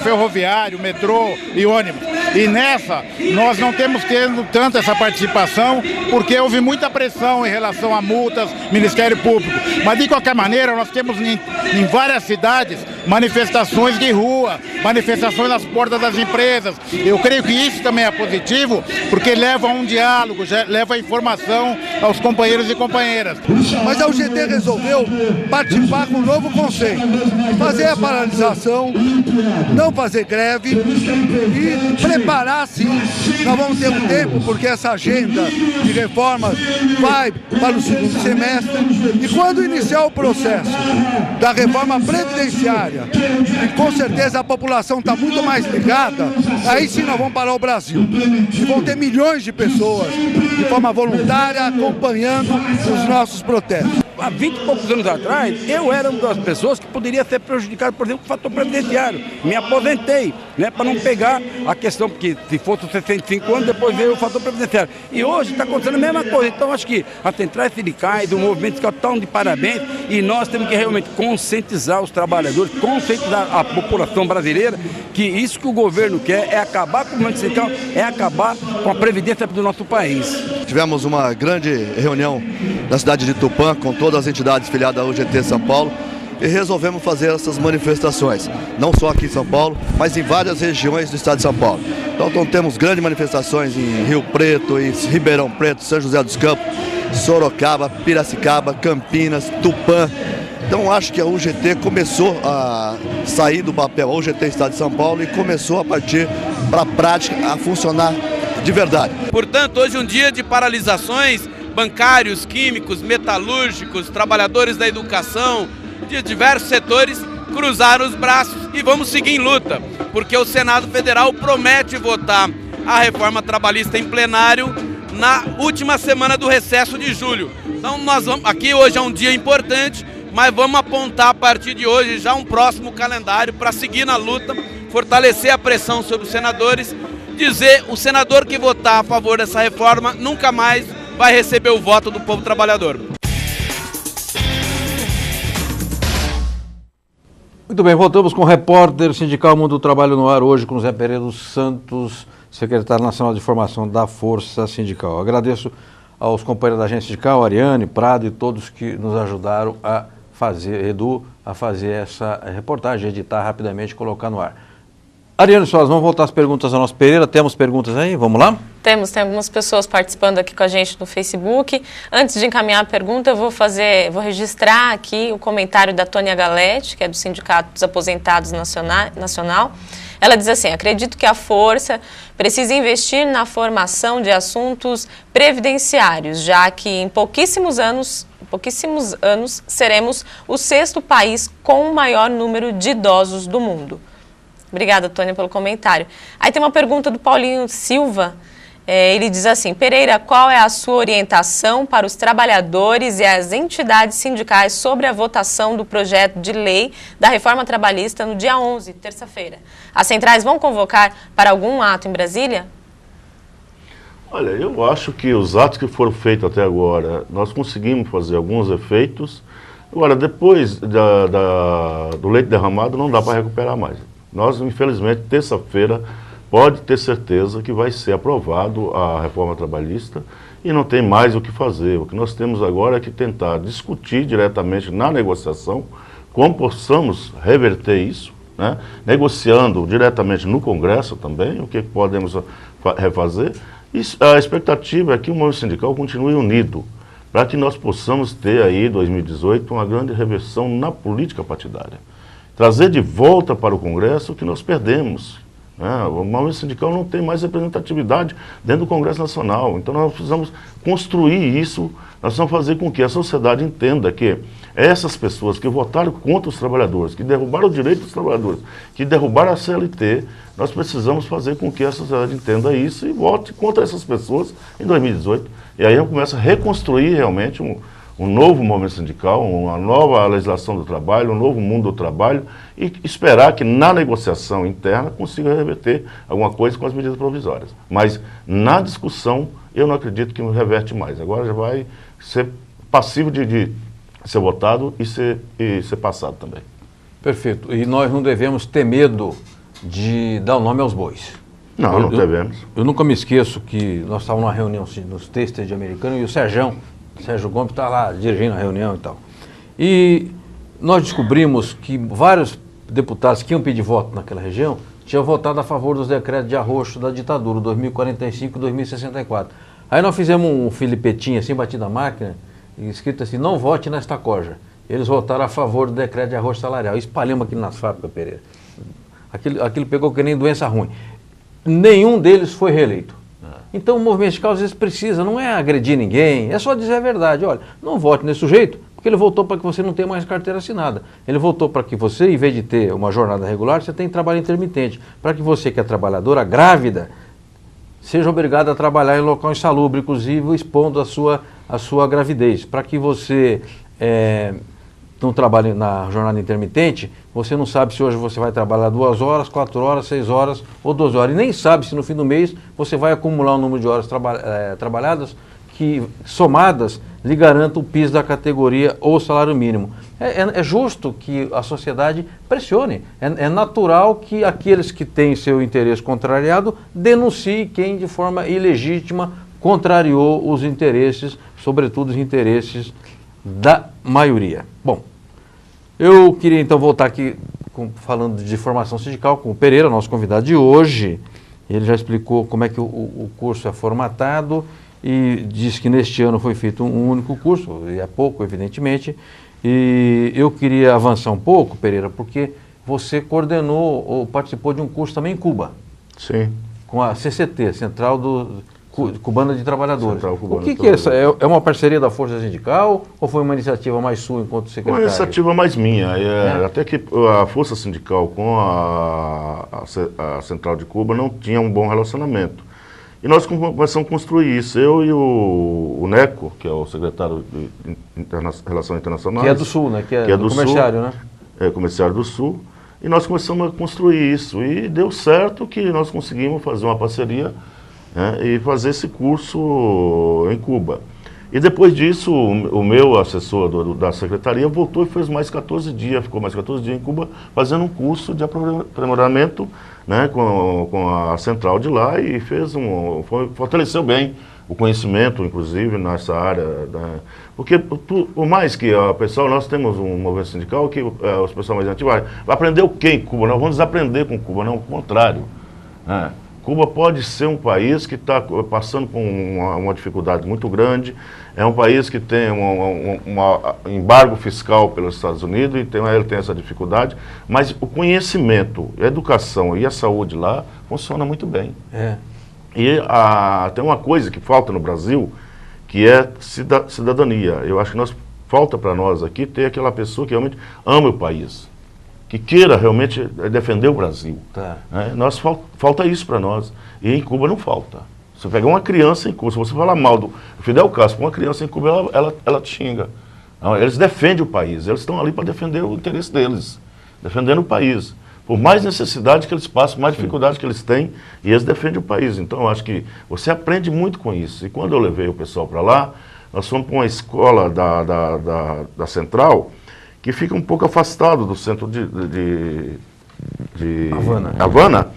ferroviário, metrô e ônibus. E nessa, nós não temos tendo tanto essa participação, porque houve muita pressão em relação a multas, Ministério Público. Mas, de qualquer maneira, nós temos em várias cidades manifestações de rua, manifestações nas portas das empresas. Eu creio que isso também é positivo, porque leva a um diálogo, leva a informação aos companheiros e companheiras. Mas a UGT resolveu participar com um novo conceito, fazer a paralisação, não fazer greve e preparar sim. Nós vamos ter um tempo, porque essa agenda de reformas vai para o segundo semestre e quando iniciar o processo da reforma previdenciária, e com certeza a população está muito mais ligada, aí sim nós vamos parar o Brasil. E vão ter milhões de pessoas de forma voluntária acompanhando os nossos protestos. Há 20 e poucos anos atrás, eu era uma das pessoas que poderia ser prejudicado, por exemplo, com o fator previdenciário. Me aposentei, né, para não pegar a questão, porque se fosse 65 anos, depois veio o fator previdenciário. E hoje está acontecendo a mesma coisa. Então, acho que as centrais sindicais, o movimento sindical estão de parabéns e nós temos que realmente conscientizar os trabalhadores, conscientizar a população brasileira que isso que o governo quer é acabar com o movimento sindical, é acabar com a previdência do nosso país. Tivemos uma grande reunião na cidade de Tupã com todas as entidades filiadas à UGT São Paulo e resolvemos fazer essas manifestações, não só aqui em São Paulo, mas em várias regiões do estado de São Paulo. Então temos grandes manifestações em Rio Preto, em Ribeirão Preto, São José dos Campos, Sorocaba, Piracicaba, Campinas, Tupã. Então acho que a UGT começou a sair do papel, a UGT Estado de São Paulo, e começou a partir para a prática a funcionar de verdade. Portanto, hoje é um dia de paralisações, bancários, químicos, metalúrgicos, trabalhadores da educação, de diversos setores cruzaram os braços e vamos seguir em luta, porque o Senado Federal promete votar a reforma trabalhista em plenário na última semana do recesso de julho. Então nós vamos, aqui hoje é um dia importante, mas vamos apontar a partir de hoje já um próximo calendário para seguir na luta, fortalecer a pressão sobre os senadores, dizer o senador que votar a favor dessa reforma nunca mais vai receber o voto do povo trabalhador. Muito bem, voltamos com o repórter sindical Mundo do Trabalho no ar, hoje com o Zé Pereira dos Santos, secretário nacional de formação da Força Sindical. Agradeço aos companheiros da agência sindical, Ariane, Prado e todos que nos ajudaram a fazer, Edu, a fazer essa reportagem, editar rapidamente e colocar no ar. Ariane Soares, vamos voltar às perguntas ao nosso Pereira. Temos perguntas aí? Vamos lá? Tem algumas pessoas participando aqui com a gente no Facebook. Antes de encaminhar a pergunta, eu vou registrar aqui o comentário da Tônia Galete, que é do Sindicato dos Aposentados Nacional. Ela diz assim: acredito que a Força precisa investir na formação de assuntos previdenciários, já que em pouquíssimos anos seremos o 6º país com o maior número de idosos do mundo. Obrigada, Tônia, pelo comentário. Aí tem uma pergunta do Paulinho Silva. Ele diz assim: Pereira, qual é a sua orientação para os trabalhadores e as entidades sindicais sobre a votação do projeto de lei da reforma trabalhista no dia 11, terça-feira? As centrais vão convocar para algum ato em Brasília? Olha, eu acho que os atos que foram feitos até agora, nós conseguimos fazer alguns efeitos. Agora, depois do leite derramado, não dá para recuperar mais. Nós, infelizmente, terça-feira, pode ter certeza que vai ser aprovado a reforma trabalhista e não tem mais o que fazer. O que nós temos agora é que tentar discutir diretamente na negociação como possamos reverter isso, né? Negociando diretamente no Congresso também, o que podemos refazer. E a expectativa é que o movimento sindical continue unido, para que nós possamos ter aí, 2018, uma grande reversão na política partidária. Trazer de volta para o Congresso o que nós perdemos. O movimento sindical não tem mais representatividade dentro do Congresso Nacional. Então nós precisamos construir isso, nós precisamos fazer com que a sociedade entenda que essas pessoas que votaram contra os trabalhadores, que derrubaram o direito dos trabalhadores, que derrubaram a CLT, nós precisamos fazer com que a sociedade entenda isso e vote contra essas pessoas em 2018. E aí a gente começa a reconstruir realmente um novo movimento sindical, uma nova legislação do trabalho, um novo mundo do trabalho e esperar que na negociação interna consiga reverter alguma coisa com as medidas provisórias. Mas na discussão eu não acredito que reverte mais. Agora já vai ser passivo de ser votado e ser passado também. Perfeito. E nós não devemos ter medo de dar o nome aos bois. Não, não devemos. Eu nunca me esqueço que nós estávamos numa reunião nos têxteis de Americana e o Sérgio Gomes está lá dirigindo a reunião e tal. E nós descobrimos que vários deputados que iam pedir voto naquela região tinham votado a favor dos decretos de arroxo da ditadura, 2045 e 2064. Aí nós fizemos um filipetinho assim, batido na máquina, escrito assim: não vote nesta corja. Eles votaram a favor do decreto de arroxo salarial. Espalhamos aquilo nas fábricas, Pereira. Aquilo pegou que nem doença ruim. Nenhum deles foi reeleito. Então o movimento sindical às vezes precisa, não é agredir ninguém, é só dizer a verdade. Olha, não vote nesse sujeito, porque ele votou para que você não tenha mais carteira assinada. Ele votou para que você, em vez de ter uma jornada regular, você tenha trabalho intermitente. Para que você, que é trabalhadora grávida, seja obrigada a trabalhar em local insalubre, inclusive expondo a sua gravidez. Para que você não trabalhe na jornada intermitente, você não sabe se hoje você vai trabalhar 2 horas, 4 horas, 6 horas ou 12 horas. E nem sabe se no fim do mês você vai acumular um número de horas trabalhadas que, somadas, lhe garantam o piso da categoria ou o salário mínimo. É justo que a sociedade pressione. É natural que aqueles que têm seu interesse contrariado denunciem quem de forma ilegítima contrariou os interesses, sobretudo os interesses da maioria. Bom, eu queria então voltar aqui falando de formação sindical com o Pereira, nosso convidado de hoje. Ele já explicou como é que o curso é formatado e disse que neste ano foi feito um único curso, e é pouco, evidentemente. E eu queria avançar um pouco, Pereira, porque você coordenou ou participou de um curso também em Cuba. Sim. Com a CCT, Central Cubana de Trabalhadores. O que é essa? É uma parceria da Força Sindical ou foi uma iniciativa mais sua enquanto secretário? Uma iniciativa mais minha. Até que a Força Sindical com a Central de Cuba não tinha um bom relacionamento. E nós começamos a construir isso. Eu e o Neco, que é o secretário de Relações Internacionais. Que é do Sul, né? Que é do comerciário, Sul, né? É, comerciário do Sul. E nós começamos a construir isso. E deu certo que nós conseguimos fazer uma parceria, né, e fazer esse curso em Cuba. E depois disso, o meu assessor da secretaria voltou e fez mais 14 dias, ficou mais 14 dias em Cuba, fazendo um curso de aprimoramento, né, com a central de lá e fortaleceu bem o conhecimento, inclusive, nessa área. Né, porque, por mais que nós temos um movimento sindical que os pessoal mais antigos vai aprender o que em Cuba? Nós vamos aprender com Cuba, não o contrário. Né. Cuba pode ser um país que está passando por uma dificuldade muito grande, é um país que tem um embargo fiscal pelos Estados Unidos, então ele tem essa dificuldade, mas o conhecimento, a educação e a saúde lá funciona muito bem. E tem uma coisa que falta no Brasil, que é cidadania. Eu acho que falta para nós aqui ter aquela pessoa que realmente ama o país. que queira realmente defender o Brasil. Tá. Falta isso para nós. E em Cuba não falta. Você pegar uma criança em Cuba, se você falar mal do Fidel Castro, uma criança em Cuba, ela te xinga. Não, eles defendem o país, eles estão ali para defender o interesse deles, defendendo o país. Por mais necessidade que eles passam, mais dificuldade que eles têm, e eles defendem o país. Então, eu acho que você aprende muito com isso. E quando eu levei o pessoal para lá, nós fomos para uma escola da Central, que fica um pouco afastado do centro de Havana.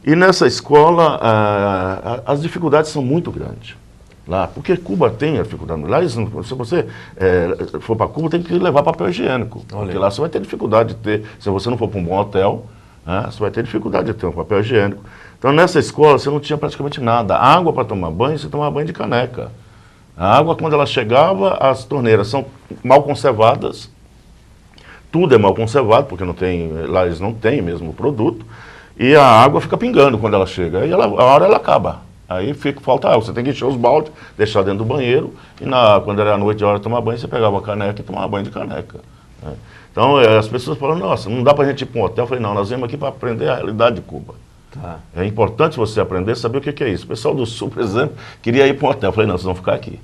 E nessa escola, as dificuldades são muito grandes. Lá, porque Cuba tem a dificuldade. Lá, se você for para Cuba, tem que levar papel higiênico. Porque lá você vai ter dificuldade de ter, se você não for para um bom hotel, você vai ter dificuldade de ter um papel higiênico. Então, nessa escola, você não tinha praticamente nada. A água para tomar banho, você tomava banho de caneca. A água, quando ela chegava, as torneiras são mal conservadas. Tudo é mal conservado, porque não tem, lá eles não têm mesmo o produto. E a água fica pingando quando ela chega. Aí a hora ela acaba. Aí falta água. Você tem que encher os baldes, deixar dentro do banheiro. E quando era a noite, a hora de tomar banho, você pegava a caneca e tomava banho de caneca. Então, as pessoas falam, nossa, não dá pra gente ir para um hotel. Eu falei, não, nós viemos aqui para aprender a realidade de Cuba. Tá. É importante você aprender, saber o que é isso. O pessoal do Sul, por exemplo, queria ir para um hotel. Eu falei, não, vocês vão ficar aqui.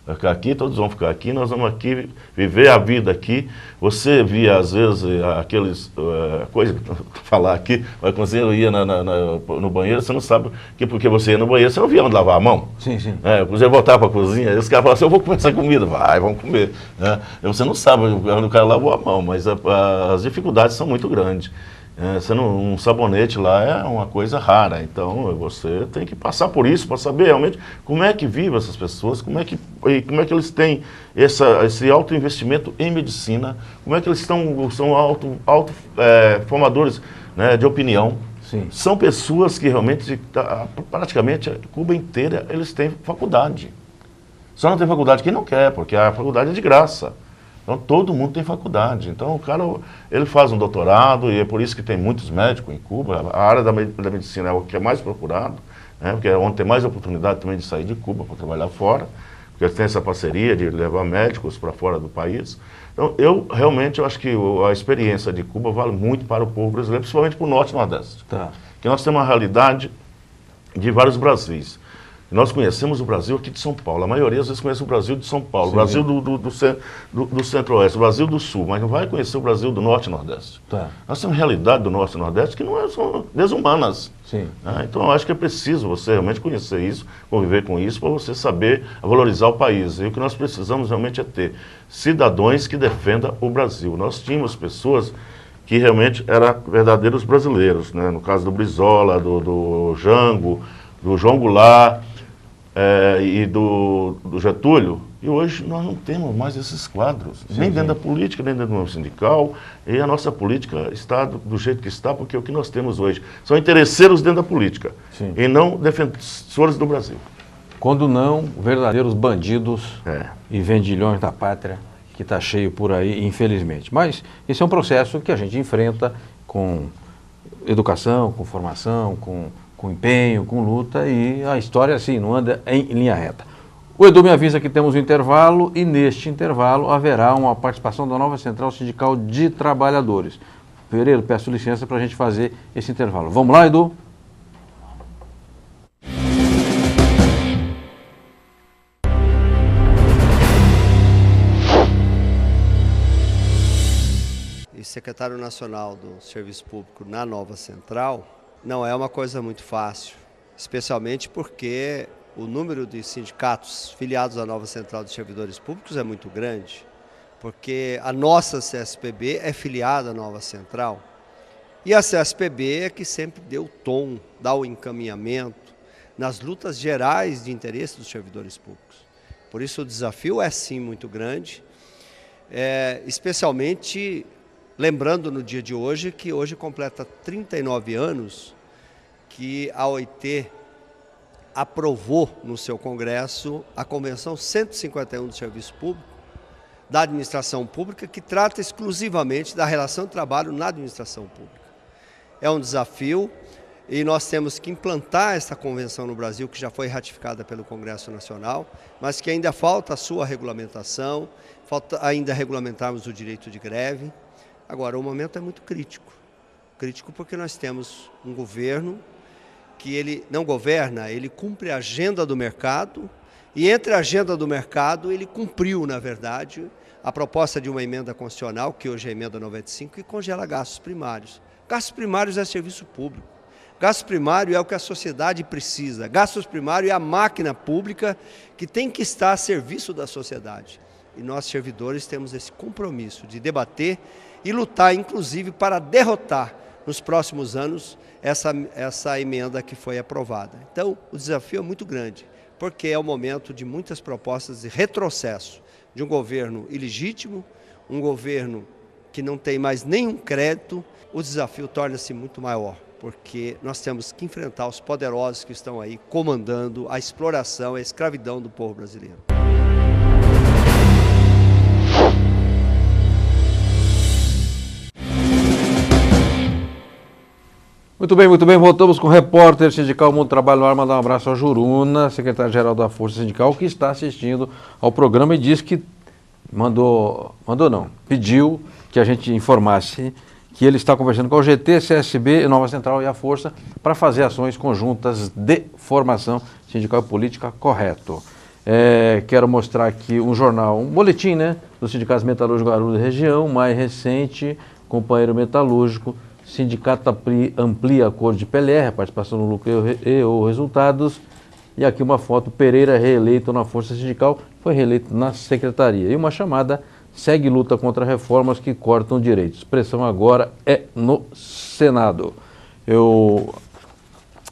Vai ficar aqui, todos vão ficar aqui, nós vamos aqui viver a vida aqui. Você via, às vezes, aqueles coisas que eu vou falar aqui, mas quando você ia no banheiro, você não sabe que porque você ia no banheiro, você não via onde lavar a mão. Sim, sim. Quando você voltava para a cozinha, esse cara falava assim, eu vou comer essa comida. Vai, vamos comer. Você não sabe onde o cara lavou a mão, mas as dificuldades são muito grandes. Um sabonete lá é uma coisa rara, então você tem que passar por isso para saber realmente como é que vivem essas pessoas, como é que eles têm esse alto investimento em medicina, como é que eles são formadores, né, de opinião. Sim. São pessoas que realmente, praticamente a Cuba inteira, eles têm faculdade. Só não tem faculdade quem não quer, porque a faculdade é de graça. Então, todo mundo tem faculdade. Então, o cara, ele faz um doutorado, e é por isso que tem muitos médicos em Cuba. A área da medicina é o que é mais procurado, né, porque é onde tem mais oportunidade também de sair de Cuba para trabalhar fora, porque eles têm essa parceria de levar médicos para fora do país. Então, eu acho que a experiência de Cuba vale muito para o povo brasileiro, principalmente para o Norte e Nordeste. Tá. Porque nós temos uma realidade de vários Brasis. Nós conhecemos o Brasil aqui de São Paulo. A maioria às vezes conhece o Brasil de São Paulo, o Brasil do Centro-Oeste, o Brasil do Sul, mas não vai conhecer o Brasil do Norte e Nordeste. Tá. Nós temos realidade do Norte e Nordeste que são desumanas. Sim. Então, eu acho que é preciso você realmente conhecer isso, conviver com isso, para você saber valorizar o país. E o que nós precisamos realmente é ter cidadãos que defendam o Brasil. Nós tínhamos pessoas que realmente eram verdadeiros brasileiros, né? No caso do Brizola, do Jango, do João Goulart, e do Getúlio, e hoje nós não temos mais esses quadros, nem dentro da política, nem dentro do movimento sindical, e a nossa política está do jeito que está, porque o que nós temos hoje são interesseiros dentro da política, e não defensores do Brasil. Quando não, verdadeiros bandidos e vendilhões da pátria, que está cheio por aí, infelizmente. Mas esse é um processo que a gente enfrenta com educação, com formação, com empenho, com luta, e a história assim não anda em linha reta. O Edu me avisa que temos um intervalo, e neste intervalo haverá uma participação da nova Central Sindical de Trabalhadores. Pereira, peço licença para a gente fazer esse intervalo. Vamos lá, Edu? E secretário nacional do Serviço Público na nova Central não é uma coisa muito fácil, especialmente porque o número de sindicatos filiados à nova Central de Servidores Públicos é muito grande, porque a nossa CSPB é filiada à nova Central, e a CSPB é que sempre deu o tom, dá o encaminhamento nas lutas gerais de interesse dos servidores públicos. Por isso o desafio é sim muito grande, especialmente lembrando no dia de hoje, que hoje completa 39 anos que a OIT aprovou no seu congresso a Convenção 151 do Serviço Público, da Administração Pública, que trata exclusivamente da relação de trabalho na administração pública. É um desafio e nós temos que implantar essa convenção no Brasil, que já foi ratificada pelo Congresso Nacional, mas que ainda falta a sua regulamentação, falta ainda regulamentarmos o direito de greve. Agora, o momento é muito crítico. Crítico porque nós temos um governo que ele não governa, ele cumpre a agenda do mercado, e entre a agenda do mercado ele cumpriu, na verdade, a proposta de uma emenda constitucional, que hoje é a emenda 95, que congela gastos primários. Gastos primários é serviço público. Gasto primário é o que a sociedade precisa. Gastos primários é a máquina pública que tem que estar a serviço da sociedade. E nós, servidores, temos esse compromisso de debater e lutar, inclusive, para derrotar nos próximos anos essa emenda que foi aprovada. Então, o desafio é muito grande, porque é o momento de muitas propostas de retrocesso, de um governo ilegítimo, um governo que não tem mais nenhum crédito. O desafio torna-se muito maior, porque nós temos que enfrentar os poderosos que estão aí comandando a exploração, a escravidão do povo brasileiro. Muito bem, voltamos com o repórter sindical Mundo Trabalho no ar. Mandar um abraço ao Juruna, secretário-geral da Força Sindical, que está assistindo ao programa e disse que pediu que a gente informasse que ele está conversando com o GT, CSB, Nova Central e a Força para fazer ações conjuntas de formação sindical e política correto. Quero mostrar aqui um jornal, um boletim, né, dos sindicatos metalúrgicos Guarulhos da região, mais recente, companheiro metalúrgico, sindicato amplia acordo de PLR, participação no lucro ou resultados. E aqui uma foto, Pereira reeleito na Força Sindical, foi reeleito na Secretaria. E uma chamada, segue luta contra reformas que cortam direitos. Pressão agora é no Senado. Eu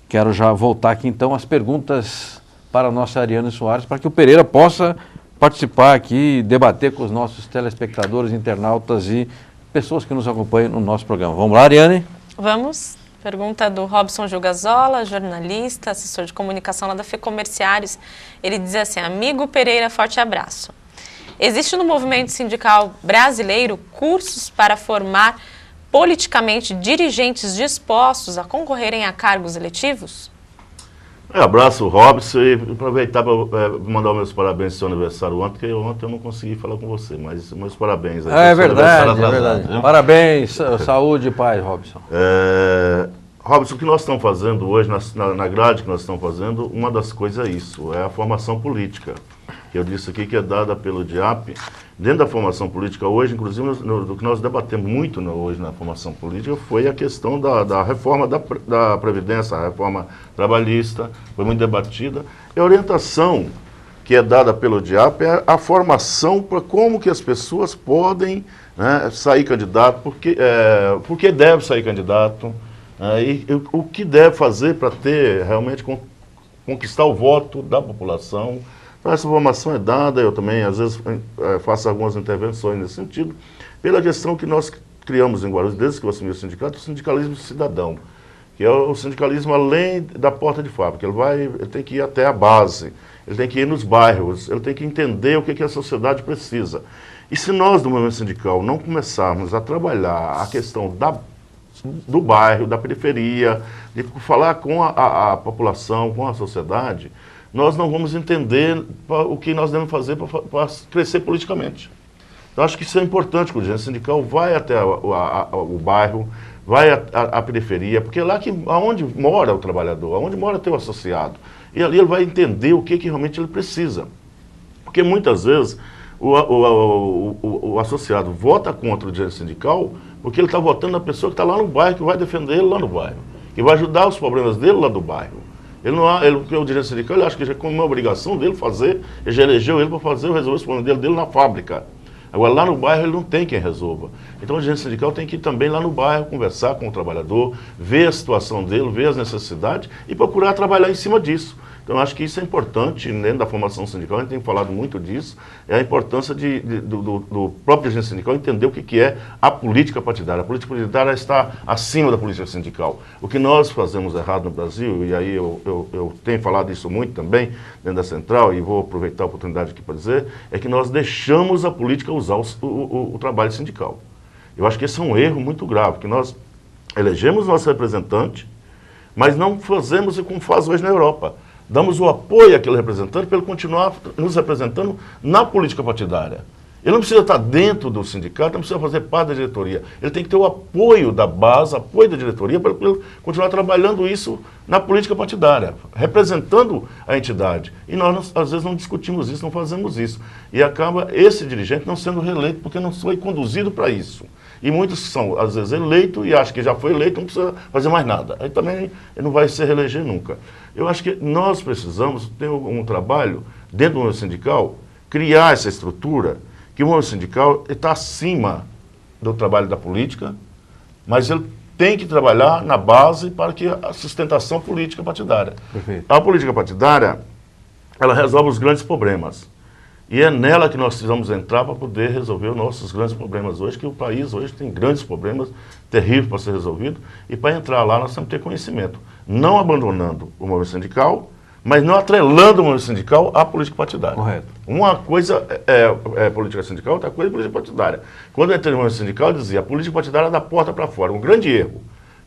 quero já voltar aqui então às perguntas para a nossa Ariane Soares, para que o Pereira possa participar aqui, debater com os nossos telespectadores, internautas e pessoas que nos acompanham no nosso programa. Vamos lá, Ariane? Vamos. Pergunta do Robson Gilgazola, jornalista, assessor de comunicação lá da FEComerciários. Ele diz assim: amigo Pereira, forte abraço. Existe no movimento sindical brasileiro cursos para formar politicamente dirigentes dispostos a concorrerem a cargos eletivos? Abraço, Robson, e aproveitar para mandar os meus parabéns ao seu aniversário ontem, porque ontem eu não consegui falar com você, mas meus parabéns. É verdade. Parabéns, saúde e paz, Robson. Robson, o que nós estamos fazendo hoje, na grade que nós estamos fazendo, uma das coisas é isso, é a formação política, que eu disse aqui que é dada pelo DIAP. Dentro da formação política hoje, inclusive, do que nós debatemos muito hoje na formação política, foi a questão da reforma da Previdência, a reforma trabalhista, foi muito debatida. E a orientação que é dada pelo DIAP é a formação para como que as pessoas podem, né, sair candidato, porque deve sair candidato, e o que deve fazer para ter, realmente, conquistar o voto da população. Então, essa formação é dada, eu também, às vezes, faço algumas intervenções nesse sentido, pela gestão que nós criamos em Guarulhos, desde que eu assumi o sindicato, o sindicalismo cidadão, que é o sindicalismo além da porta de fábrica. Ele tem que ir até a base, ele tem que ir nos bairros, ele tem que entender o que a sociedade precisa. E se nós, do movimento sindical, não começarmos a trabalhar a questão do bairro, da periferia, de falar com a população, com a sociedade, nós não vamos entender o que nós devemos fazer para crescer politicamente. Então, acho que isso é importante, que o dirigente sindical vai até o bairro, vai à periferia, porque é lá onde mora o trabalhador, onde mora o teu associado. E ali ele vai entender o que realmente ele precisa. Porque muitas vezes o associado vota contra o dirigente sindical porque ele está votando na pessoa que está lá no bairro, que vai defender ele lá no bairro, que vai ajudar os problemas dele lá do bairro. Porque o dirigente sindical, ele acha que já é como uma obrigação dele fazer, ele já elegeu ele para resolver os problemas dele na fábrica. Agora, lá no bairro, ele não tem quem resolva. Então, o dirigente sindical tem que ir também lá no bairro, conversar com o trabalhador, ver a situação dele, ver as necessidades e procurar trabalhar em cima disso. Então, acho que isso é importante, dentro da formação sindical, a gente tem falado muito disso, é a importância do próprio dirigente sindical entender o que é a política partidária. A política partidária está acima da política sindical. O que nós fazemos errado no Brasil, e aí eu tenho falado isso muito também, dentro da Central, e vou aproveitar a oportunidade aqui para dizer, é que nós deixamos a política usar o trabalho sindical. Eu acho que esse é um erro muito grave, que nós elegemos nosso representante, mas não fazemos o como faz hoje na Europa. Damos o apoio àquele representante para ele continuar nos representando na política partidária. Ele não precisa estar dentro do sindicato, não precisa fazer parte da diretoria. Ele tem que ter o apoio da base, apoio da diretoria, para continuar trabalhando isso na política partidária, representando a entidade. E nós, às vezes, não discutimos isso, não fazemos isso. E acaba esse dirigente não sendo reeleito, porque não foi conduzido para isso. E muitos são, às vezes, eleitos e acham que já foi eleito, não precisa fazer mais nada. Aí também ele não vai se reeleger nunca. Eu acho que nós precisamos ter um trabalho dentro do movimento sindical, criar essa estrutura, que o movimento sindical está acima do trabalho da política, mas ele tem que trabalhar na base para que a sustentação política partidária. Perfeito. A política partidária, ela resolve os grandes problemas. E é nela que nós precisamos entrar para poder resolver os nossos grandes problemas hoje, que o país hoje tem grandes problemas terríveis para ser resolvido, e para entrar lá nós temos que ter conhecimento. Não abandonando o movimento sindical, mas não atrelando o movimento sindical à política partidária. Correto. Uma coisa é política sindical, outra coisa é política partidária. Quando eu entrei no movimento sindical, eu dizia, a política partidária é da porta para fora, um grande erro.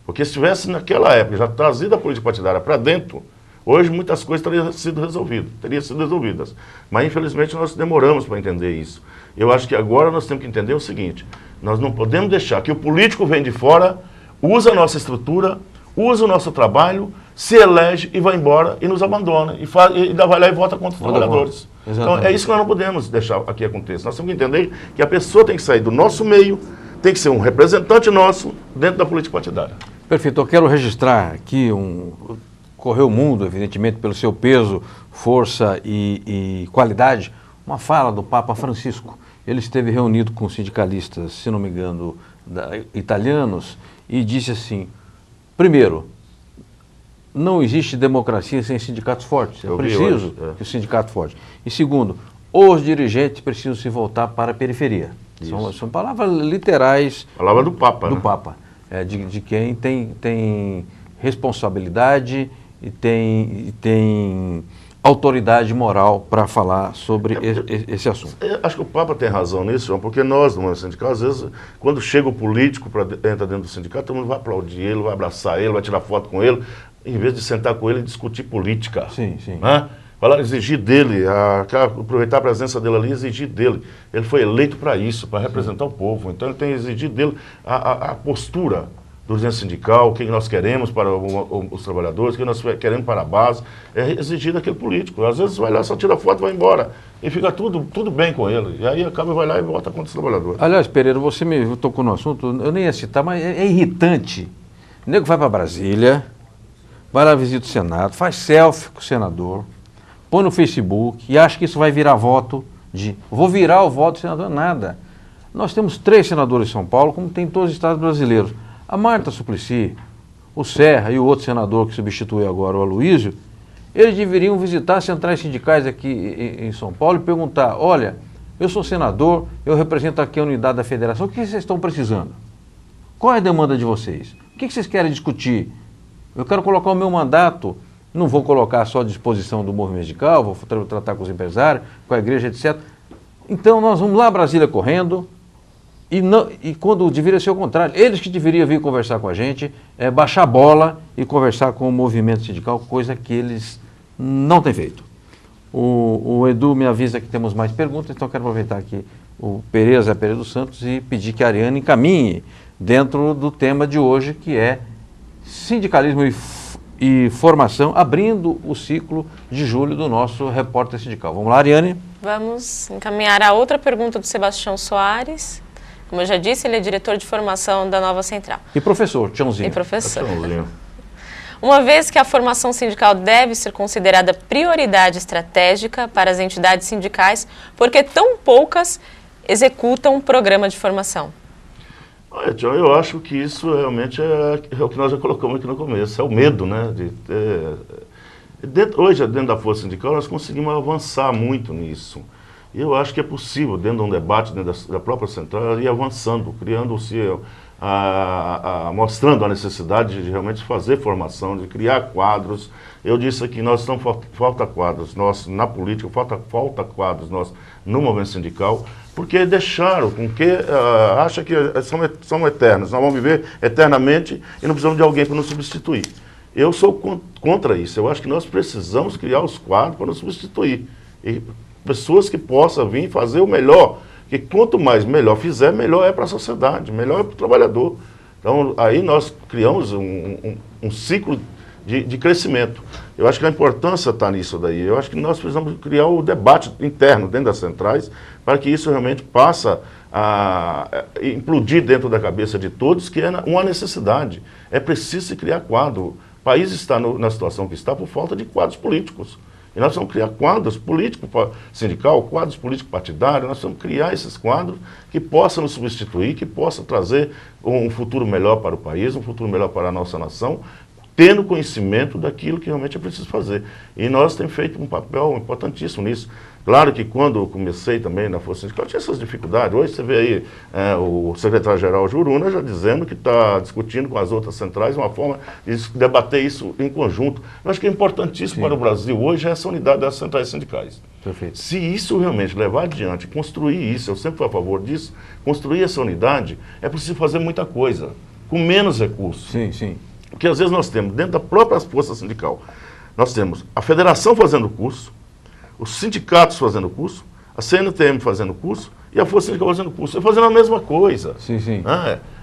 Porque se tivesse naquela época já trazido a política partidária para dentro, hoje muitas coisas teriam sido resolvidas. Mas infelizmente nós demoramos para entender isso. Eu acho que agora nós temos que entender o seguinte, nós não podemos deixar que o político vem de fora, usa a nossa estrutura, usa o nosso trabalho, se elege e vai embora e nos abandona. E vai lá e vota contra os trabalhadores. Então é isso que nós não podemos deixar aqui acontecer. Nós temos que entender que a pessoa tem que sair do nosso meio, tem que ser um representante nosso dentro da política partidária. Perfeito. Eu quero registrar aqui correu o mundo, evidentemente, pelo seu peso, força e qualidade, uma fala do Papa Francisco. Ele esteve reunido com sindicalistas, se não me engano, italianos, e disse assim, primeiro, não existe democracia sem sindicatos fortes, é preciso que o sindicato forte. E segundo, os dirigentes precisam se voltar para a periferia. São palavras literais. Palavra do Papa. Do Papa, de quem tem responsabilidade e tem autoridade moral para falar sobre esse assunto. Acho que o Papa tem razão nisso, João, porque nós, no movimento sindical, às vezes, quando chega o político, entra dentro do sindicato, todo mundo vai aplaudir ele, vai abraçar ele, vai tirar foto com ele, em vez de sentar com ele e discutir política. Sim, sim. Né? Falar, exigir dele, aproveitar a presença dele ali e exigir dele. Ele foi eleito para isso, para representar o povo. Então ele tem que exigir dele a postura do dirigente sindical, o que nós queremos para os trabalhadores, o que nós queremos para a base, é exigir daquele político. Às vezes vai lá, só tira foto e vai embora. E fica tudo bem com ele. E aí acaba, vai lá e volta contra os trabalhadores. Aliás, Pereira, você me tocou no assunto, eu nem ia citar, mas é irritante. O nego vai para Brasília, vai lá visita o Senado, faz selfie com o senador, põe no Facebook e acha que isso vai virar voto vou virar o voto do senador. Nada. Nós temos 3 senadores em São Paulo, como tem em todos os estados brasileiros. A Marta Suplicy, o Serra e o outro senador que substituiu agora, o Aloysio, eles deveriam visitar centrais sindicais aqui em São Paulo e perguntar, olha, eu sou senador, eu represento aqui a unidade da federação, o que vocês estão precisando? Qual é a demanda de vocês? O que vocês querem discutir? Eu quero colocar o meu mandato, não vou colocar só à disposição do movimento sindical, vou tratar com os empresários, com a igreja, etc. Então nós vamos lá a Brasília correndo, e quando deveria ser o contrário, eles que deveriam vir conversar com a gente, baixar a bola e conversar com o movimento sindical, coisa que eles não têm feito. O Edu me avisa que temos mais perguntas, então eu quero aproveitar aqui o Zé Pereira dos Santos e pedir que a Ariane encaminhe dentro do tema de hoje, que é sindicalismo e formação, abrindo o ciclo de julho do nosso repórter sindical. Vamos lá, Ariane? Vamos encaminhar a outra pergunta do Sebastião Soares. Como eu já disse, ele é diretor de formação da Nova Central. E professor, Tiãozinho. E professor. Uma vez que a formação sindical deve ser considerada prioridade estratégica para as entidades sindicais, porque tão poucas executam um programa de formação? Olha, Tião, eu acho que isso realmente é o que nós já colocamos aqui no começo, é o medo, né? Hoje, dentro da força sindical, nós conseguimos avançar muito nisso. E eu acho que é possível, dentro de um debate dentro da própria central, ir avançando, criando-se, mostrando a necessidade de realmente fazer formação, de criar quadros. Eu disse aqui, nós estamos, falta quadros na política, falta quadros no movimento sindical, porque deixaram com que acha que são eternos, nós vamos viver eternamente e não precisamos de alguém para nos substituir. Eu sou contra isso, eu acho que nós precisamos criar os quadros para nos substituir. E pessoas que possam vir fazer o melhor que quanto mais melhor fizer, melhor é para a sociedade, melhor é para o trabalhador. Então, aí nós criamos um ciclo de crescimento. Eu acho que a importância está nisso daí. Eu acho que nós precisamos criar o debate interno dentro das centrais para que isso realmente passe a implodir dentro da cabeça de todos, que é uma necessidade. É preciso se criar quadro. O país está na situação que está por falta de quadros políticos. E nós vamos criar quadros políticos sindical, quadros políticos partidários, nós vamos criar esses quadros que possam nos substituir, que possam trazer um futuro melhor para o país, um futuro melhor para a nossa nação, tendo conhecimento daquilo que realmente é preciso fazer. E nós temos feito um papel importantíssimo nisso. Claro que quando eu comecei também na Força Sindical, tinha essas dificuldades. Hoje você vê aí o secretário-geral Juruna já dizendo que está discutindo com as outras centrais uma forma de debater isso em conjunto. Eu acho que é importantíssimo para o Brasil hoje essa unidade das centrais sindicais. Perfeito. Se isso realmente levar adiante, construir isso, eu sempre fui a favor disso, construir essa unidade, é preciso fazer muita coisa, com menos recursos. Sim, sim. Porque às vezes nós temos, dentro da própria força sindical, nós temos a federação fazendo curso, os sindicatos fazendo curso, a CNTM fazendo curso e a Força Sindical fazendo curso. É fazendo a mesma coisa. Sim, sim.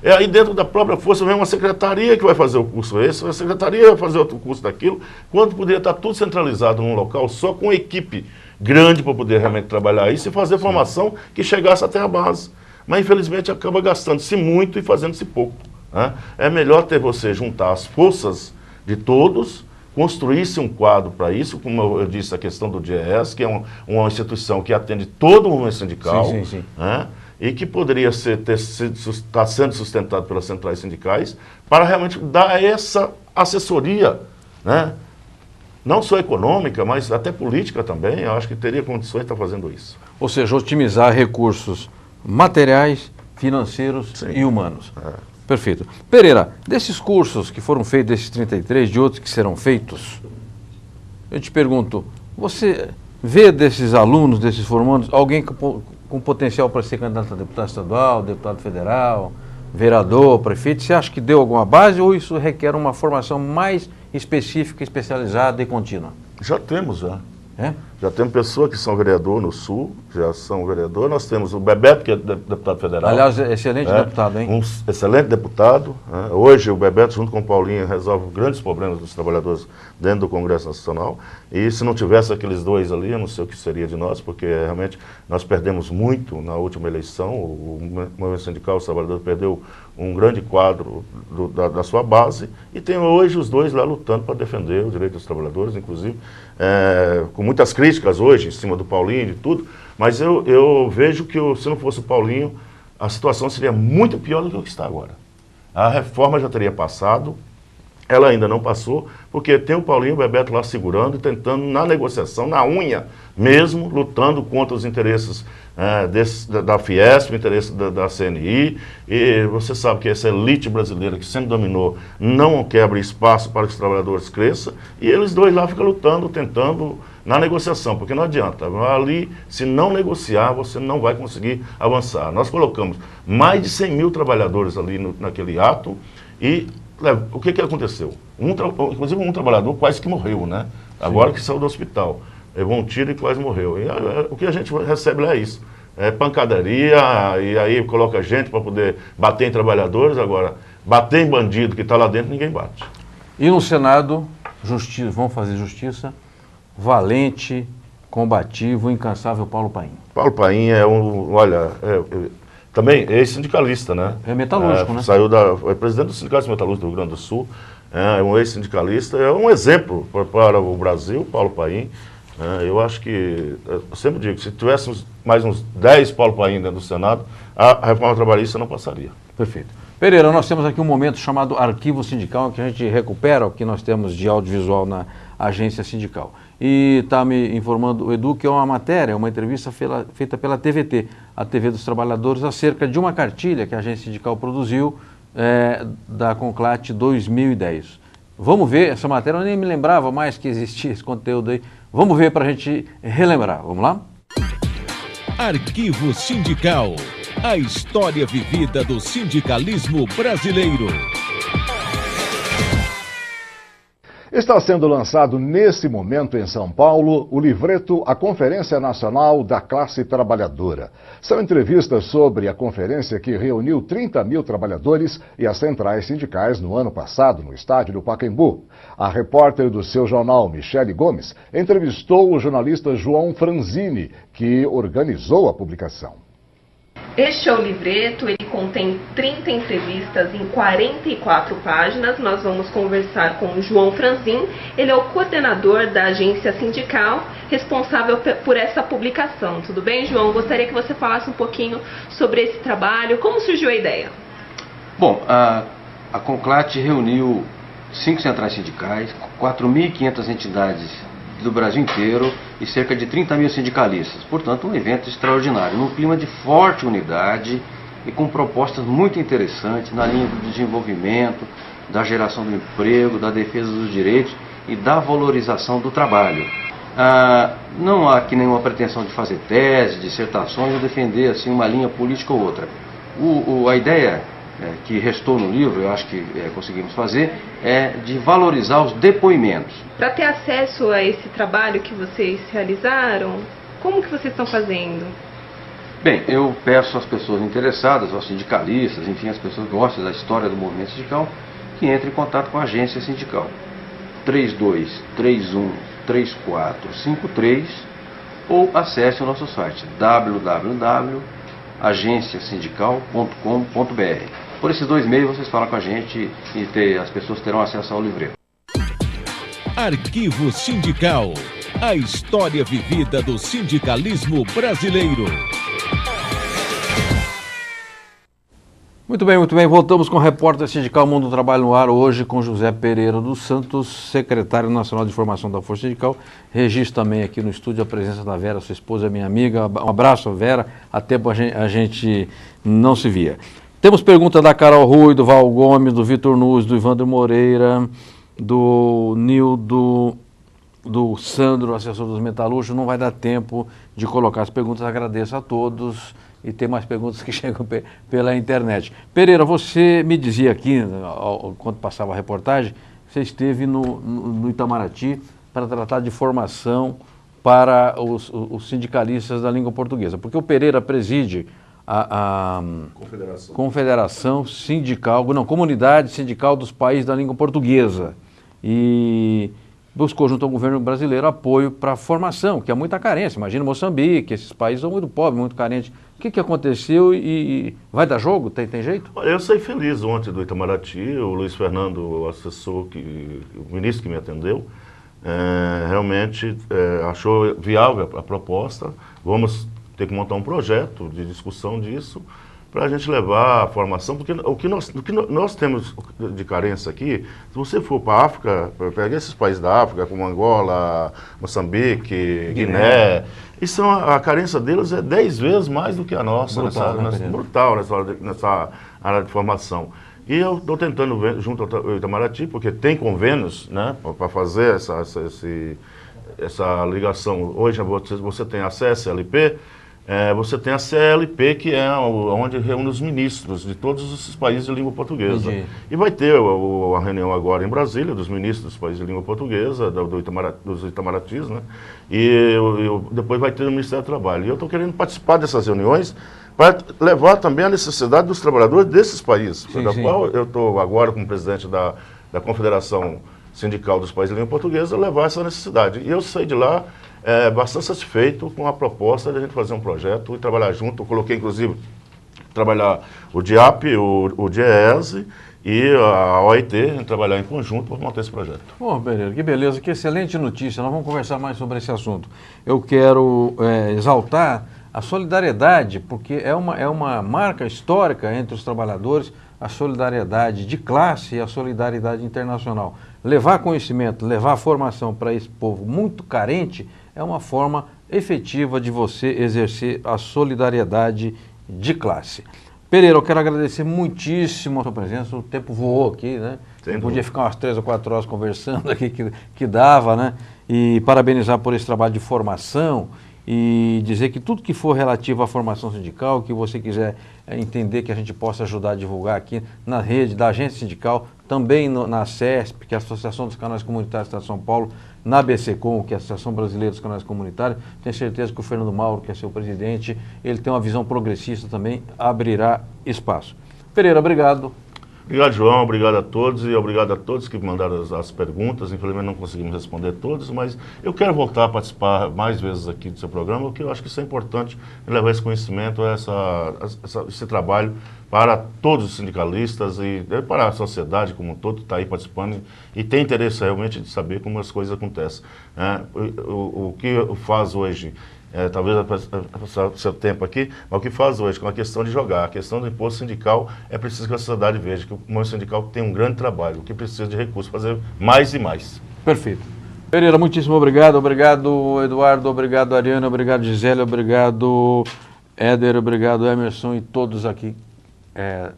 É aí dentro da própria força vem uma secretaria que vai fazer o curso esse, a secretaria vai fazer outro curso daquilo, quando poderia estar tudo centralizado num local só com equipe grande para poder realmente trabalhar isso e fazer formação que chegasse até a base. Mas infelizmente acaba gastando-se muito e fazendo-se pouco. É melhor ter você juntar as forças de todos, construir-se um quadro para isso, como eu disse, a questão do DIEES, que é uma instituição que atende todo o movimento sindical, sim. E que poderia estar sendo sustentado pelas centrais sindicais, para realmente dar essa assessoria, não só econômica, mas até política também. Eu acho que teria condições de estar fazendo isso. Ou seja, otimizar recursos materiais, financeiros e humanos. Perfeito. Pereira, desses cursos que foram feitos, desses 33, de outros que serão feitos, eu te pergunto, você vê desses alunos, desses formandos, alguém com potencial para ser candidato a deputado estadual, deputado federal, vereador, prefeito? Você acha que deu alguma base ou isso requer uma formação mais específica, especializada e contínua? Já temos, já. Já temos pessoas que são vereador no Sul, já são vereador. Nós temos o Bebeto, que é deputado federal. Aliás, excelente deputado, hein? Um excelente deputado. Hoje o Bebeto, junto com o Paulinho, resolve grandes problemas dos trabalhadores dentro do Congresso Nacional. E se não tivesse aqueles dois ali, eu não sei o que seria de nós, porque realmente nós perdemos muito na última eleição. O movimento sindical, os trabalhadores, perdeu um grande quadro da sua base. E tem hoje os dois lá lutando para defender o direito dos trabalhadores, inclusive com muitas críticas hoje em cima do Paulinho e de tudo, mas eu vejo que se não fosse o Paulinho, a situação seria muito pior do que o que está agora. A reforma já teria passado, ela ainda não passou, porque tem o Paulinho e o Bebeto lá segurando e tentando na negociação, na unha mesmo, lutando contra os interesses da Fiesp, o interesse da CNI, e você sabe que essa elite brasileira que sempre dominou não quer abrir espaço para que os trabalhadores cresçam, e eles dois lá ficam lutando, tentando na negociação, porque não adianta, ali se não negociar você não vai conseguir avançar. Nós colocamos mais de 100 mil trabalhadores ali naquele ato e o que aconteceu? Inclusive um trabalhador quase que morreu, né? Agora que saiu do hospital. Levou um tiro e quase morreu. E o que a gente recebe lá é isso. É pancadaria, e aí coloca gente para poder bater em trabalhadores. Agora, bater em bandido que está lá dentro, ninguém bate. E no Senado, vão fazer justiça, valente, combativo, incansável Paulo Paim. Paulo Paim é também é ex-sindicalista, né? É metalúrgico, né? É presidente do Sindicato Metalúrgico do Rio Grande do Sul, é um ex-sindicalista, é um exemplo para o Brasil, Paulo Paim. Eu acho que, eu sempre digo, se tivéssemos mais uns 10 Paulo Paim dentro do Senado, a reforma trabalhista não passaria. Perfeito. Pereira, nós temos aqui um momento chamado Arquivo Sindical, que a gente recupera o que nós temos de audiovisual na agência sindical. E está me informando o Edu que é uma matéria, uma entrevista feita pela TVT, a TV dos Trabalhadores, acerca de uma cartilha que a agência sindical produziu da Conclate 2010. Vamos ver essa matéria, eu nem me lembrava mais que existia esse conteúdo aí. Vamos ver para a gente relembrar, vamos lá? Arquivo Sindical, a história vivida do sindicalismo brasileiro. Está sendo lançado nesse momento em São Paulo o livreto A Conferência Nacional da Classe Trabalhadora. São entrevistas sobre a conferência que reuniu 30 mil trabalhadores e as centrais sindicais no ano passado no estádio do Pacaembu. A repórter do seu jornal, Michele Gomes, entrevistou o jornalista João Franzini, que organizou a publicação. Este é o livreto, ele contém 30 entrevistas em 44 páginas. Nós vamos conversar com o João Franzin, ele é o coordenador da agência sindical responsável por essa publicação. Tudo bem, João? Gostaria que você falasse um pouquinho sobre esse trabalho, como surgiu a ideia? Bom, a Conclate reuniu 5 centrais sindicais, 4.500 entidades do Brasil inteiro e cerca de 30 mil sindicalistas. Portanto, um evento extraordinário, num clima de forte unidade e com propostas muito interessantes na linha do desenvolvimento, da geração do emprego, da defesa dos direitos e da valorização do trabalho. Não há aqui nenhuma pretensão de fazer teses, dissertações ou defender assim, uma linha política ou outra. A ideia que restou no livro, eu acho que conseguimos fazer, é de valorizar os depoimentos. Para ter acesso a esse trabalho que vocês realizaram, como que vocês estão fazendo? Bem, eu peço às pessoas interessadas, aos sindicalistas, enfim, as pessoas que gostam da história do movimento sindical, que entrem em contato com a agência sindical. 32313453 ou acesse o nosso site www.agenciasindical.com.br. Por esses 2 meios vocês falam com a gente e as pessoas terão acesso ao livreto. Arquivo Sindical. A história vivida do sindicalismo brasileiro. Muito bem, muito bem. Voltamos com o repórter sindical Mundo do Trabalho no ar, hoje com José Pereira dos Santos, secretário nacional de formação da Força Sindical. Registro também aqui no estúdio a presença da Vera, sua esposa, minha amiga. Um abraço, Vera. Há tempo a gente não se via. Temos pergunta da Carol Rui, do Val Gomes, do Vitor Nuz, do Ivandro Moreira, do Nildo, do Sandro, assessor dos metalúrgicos. Não vai dar tempo de colocar as perguntas. Agradeço a todos e tem mais perguntas que chegam pela internet. Pereira, você me dizia aqui, quando passava a reportagem, você esteve no Itamaraty para tratar de formação para os sindicalistas da língua portuguesa, porque o Pereira preside a Confederação Sindical, não, Comunidade Sindical dos Países da Língua Portuguesa, e buscou junto ao governo brasileiro apoio para a formação, que há muita carência. Imagina Moçambique, esses países são muito pobres, muito carentes. O que aconteceu e vai dar jogo? Tem jeito? Eu saí feliz ontem do Itamaraty, o Luiz Fernando, o assessor, o ministro que me atendeu, realmente achou viável a proposta. Vamos ter que montar um projeto de discussão disso para a gente levar a formação, porque o que nós temos de carência aqui, se você for para a África, pega esses países da África, como Angola, Moçambique, Guiné, a carência deles é 10 vezes mais do que a nossa, brutal nessa área de formação. E eu estou tentando ver, junto ao Itamaraty, porque tem convênios, né, para fazer essa ligação. Hoje você tem a CSLP, você tem a CLP, que é onde reúne os ministros de todos esses países de língua portuguesa. Entendi. E vai ter a reunião agora em Brasília, dos ministros dos países de língua portuguesa, dos Itamaratis, né? E depois vai ter o Ministério do Trabalho. E eu estou querendo participar dessas reuniões para levar também a necessidade dos trabalhadores desses países, da qual eu estou agora como presidente da Confederação Sindical dos Países de Língua Portuguesa, levar essa necessidade. E eu saí de lá bastante satisfeito com a proposta de a gente fazer um projeto e trabalhar junto. Eu coloquei, inclusive, trabalhar o DIAP, o DIEESE e a OIT, em trabalhar em conjunto para montar esse projeto. Bom, Pereira, que beleza, que excelente notícia. Nós vamos conversar mais sobre esse assunto. Eu quero exaltar a solidariedade, porque é uma marca histórica entre os trabalhadores, a solidariedade de classe e a solidariedade internacional. Levar conhecimento, levar formação para esse povo muito carente é uma forma efetiva de você exercer a solidariedade de classe. Pereira, eu quero agradecer muitíssimo a sua presença, o tempo voou aqui, né? Podia ficar umas 3 ou 4 horas conversando aqui, que dava, né? E parabenizar por esse trabalho de formação e dizer que tudo que for relativo à formação sindical, que você quiser entender que a gente possa ajudar a divulgar aqui na rede da agência sindical, também na CESP, que é a Associação dos Canais Comunitários do Estado de São Paulo, na BCCom, que é a Associação Brasileira dos Canais Comunitários. Tenho certeza que o Fernando Mauro, que é seu presidente, ele tem uma visão progressista também, abrirá espaço. Pereira, obrigado. Obrigado, João, obrigado a todos e obrigado a todos que mandaram as perguntas. Infelizmente não conseguimos responder todas, mas eu quero voltar a participar mais vezes aqui do seu programa, porque eu acho que isso é importante, levar esse conhecimento, esse trabalho para todos os sindicalistas e para a sociedade como um todo que está aí participando e tem interesse realmente de saber como as coisas acontecem. O que faz hoje, talvez o seu tempo aqui, mas o que faz hoje com a questão de jogar, a questão do imposto sindical, é preciso que a sociedade veja que o movimento sindical tem um grande trabalho, que precisa de recursos para fazer mais e mais. Perfeito. Pereira, muitíssimo obrigado. Obrigado, Eduardo. Obrigado, Ariana. Obrigado, Gisele. Obrigado, Éder. Obrigado, Emerson e todos aqui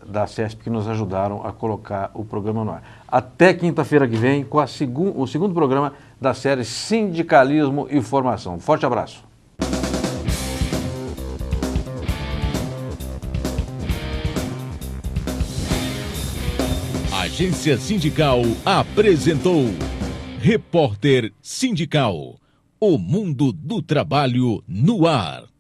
da CESP que nos ajudaram a colocar o programa no ar. Até quinta-feira que vem com o segundo programa da série Sindicalismo e Formação. Forte abraço. Agência Sindical apresentou Repórter Sindical, o mundo do trabalho no ar.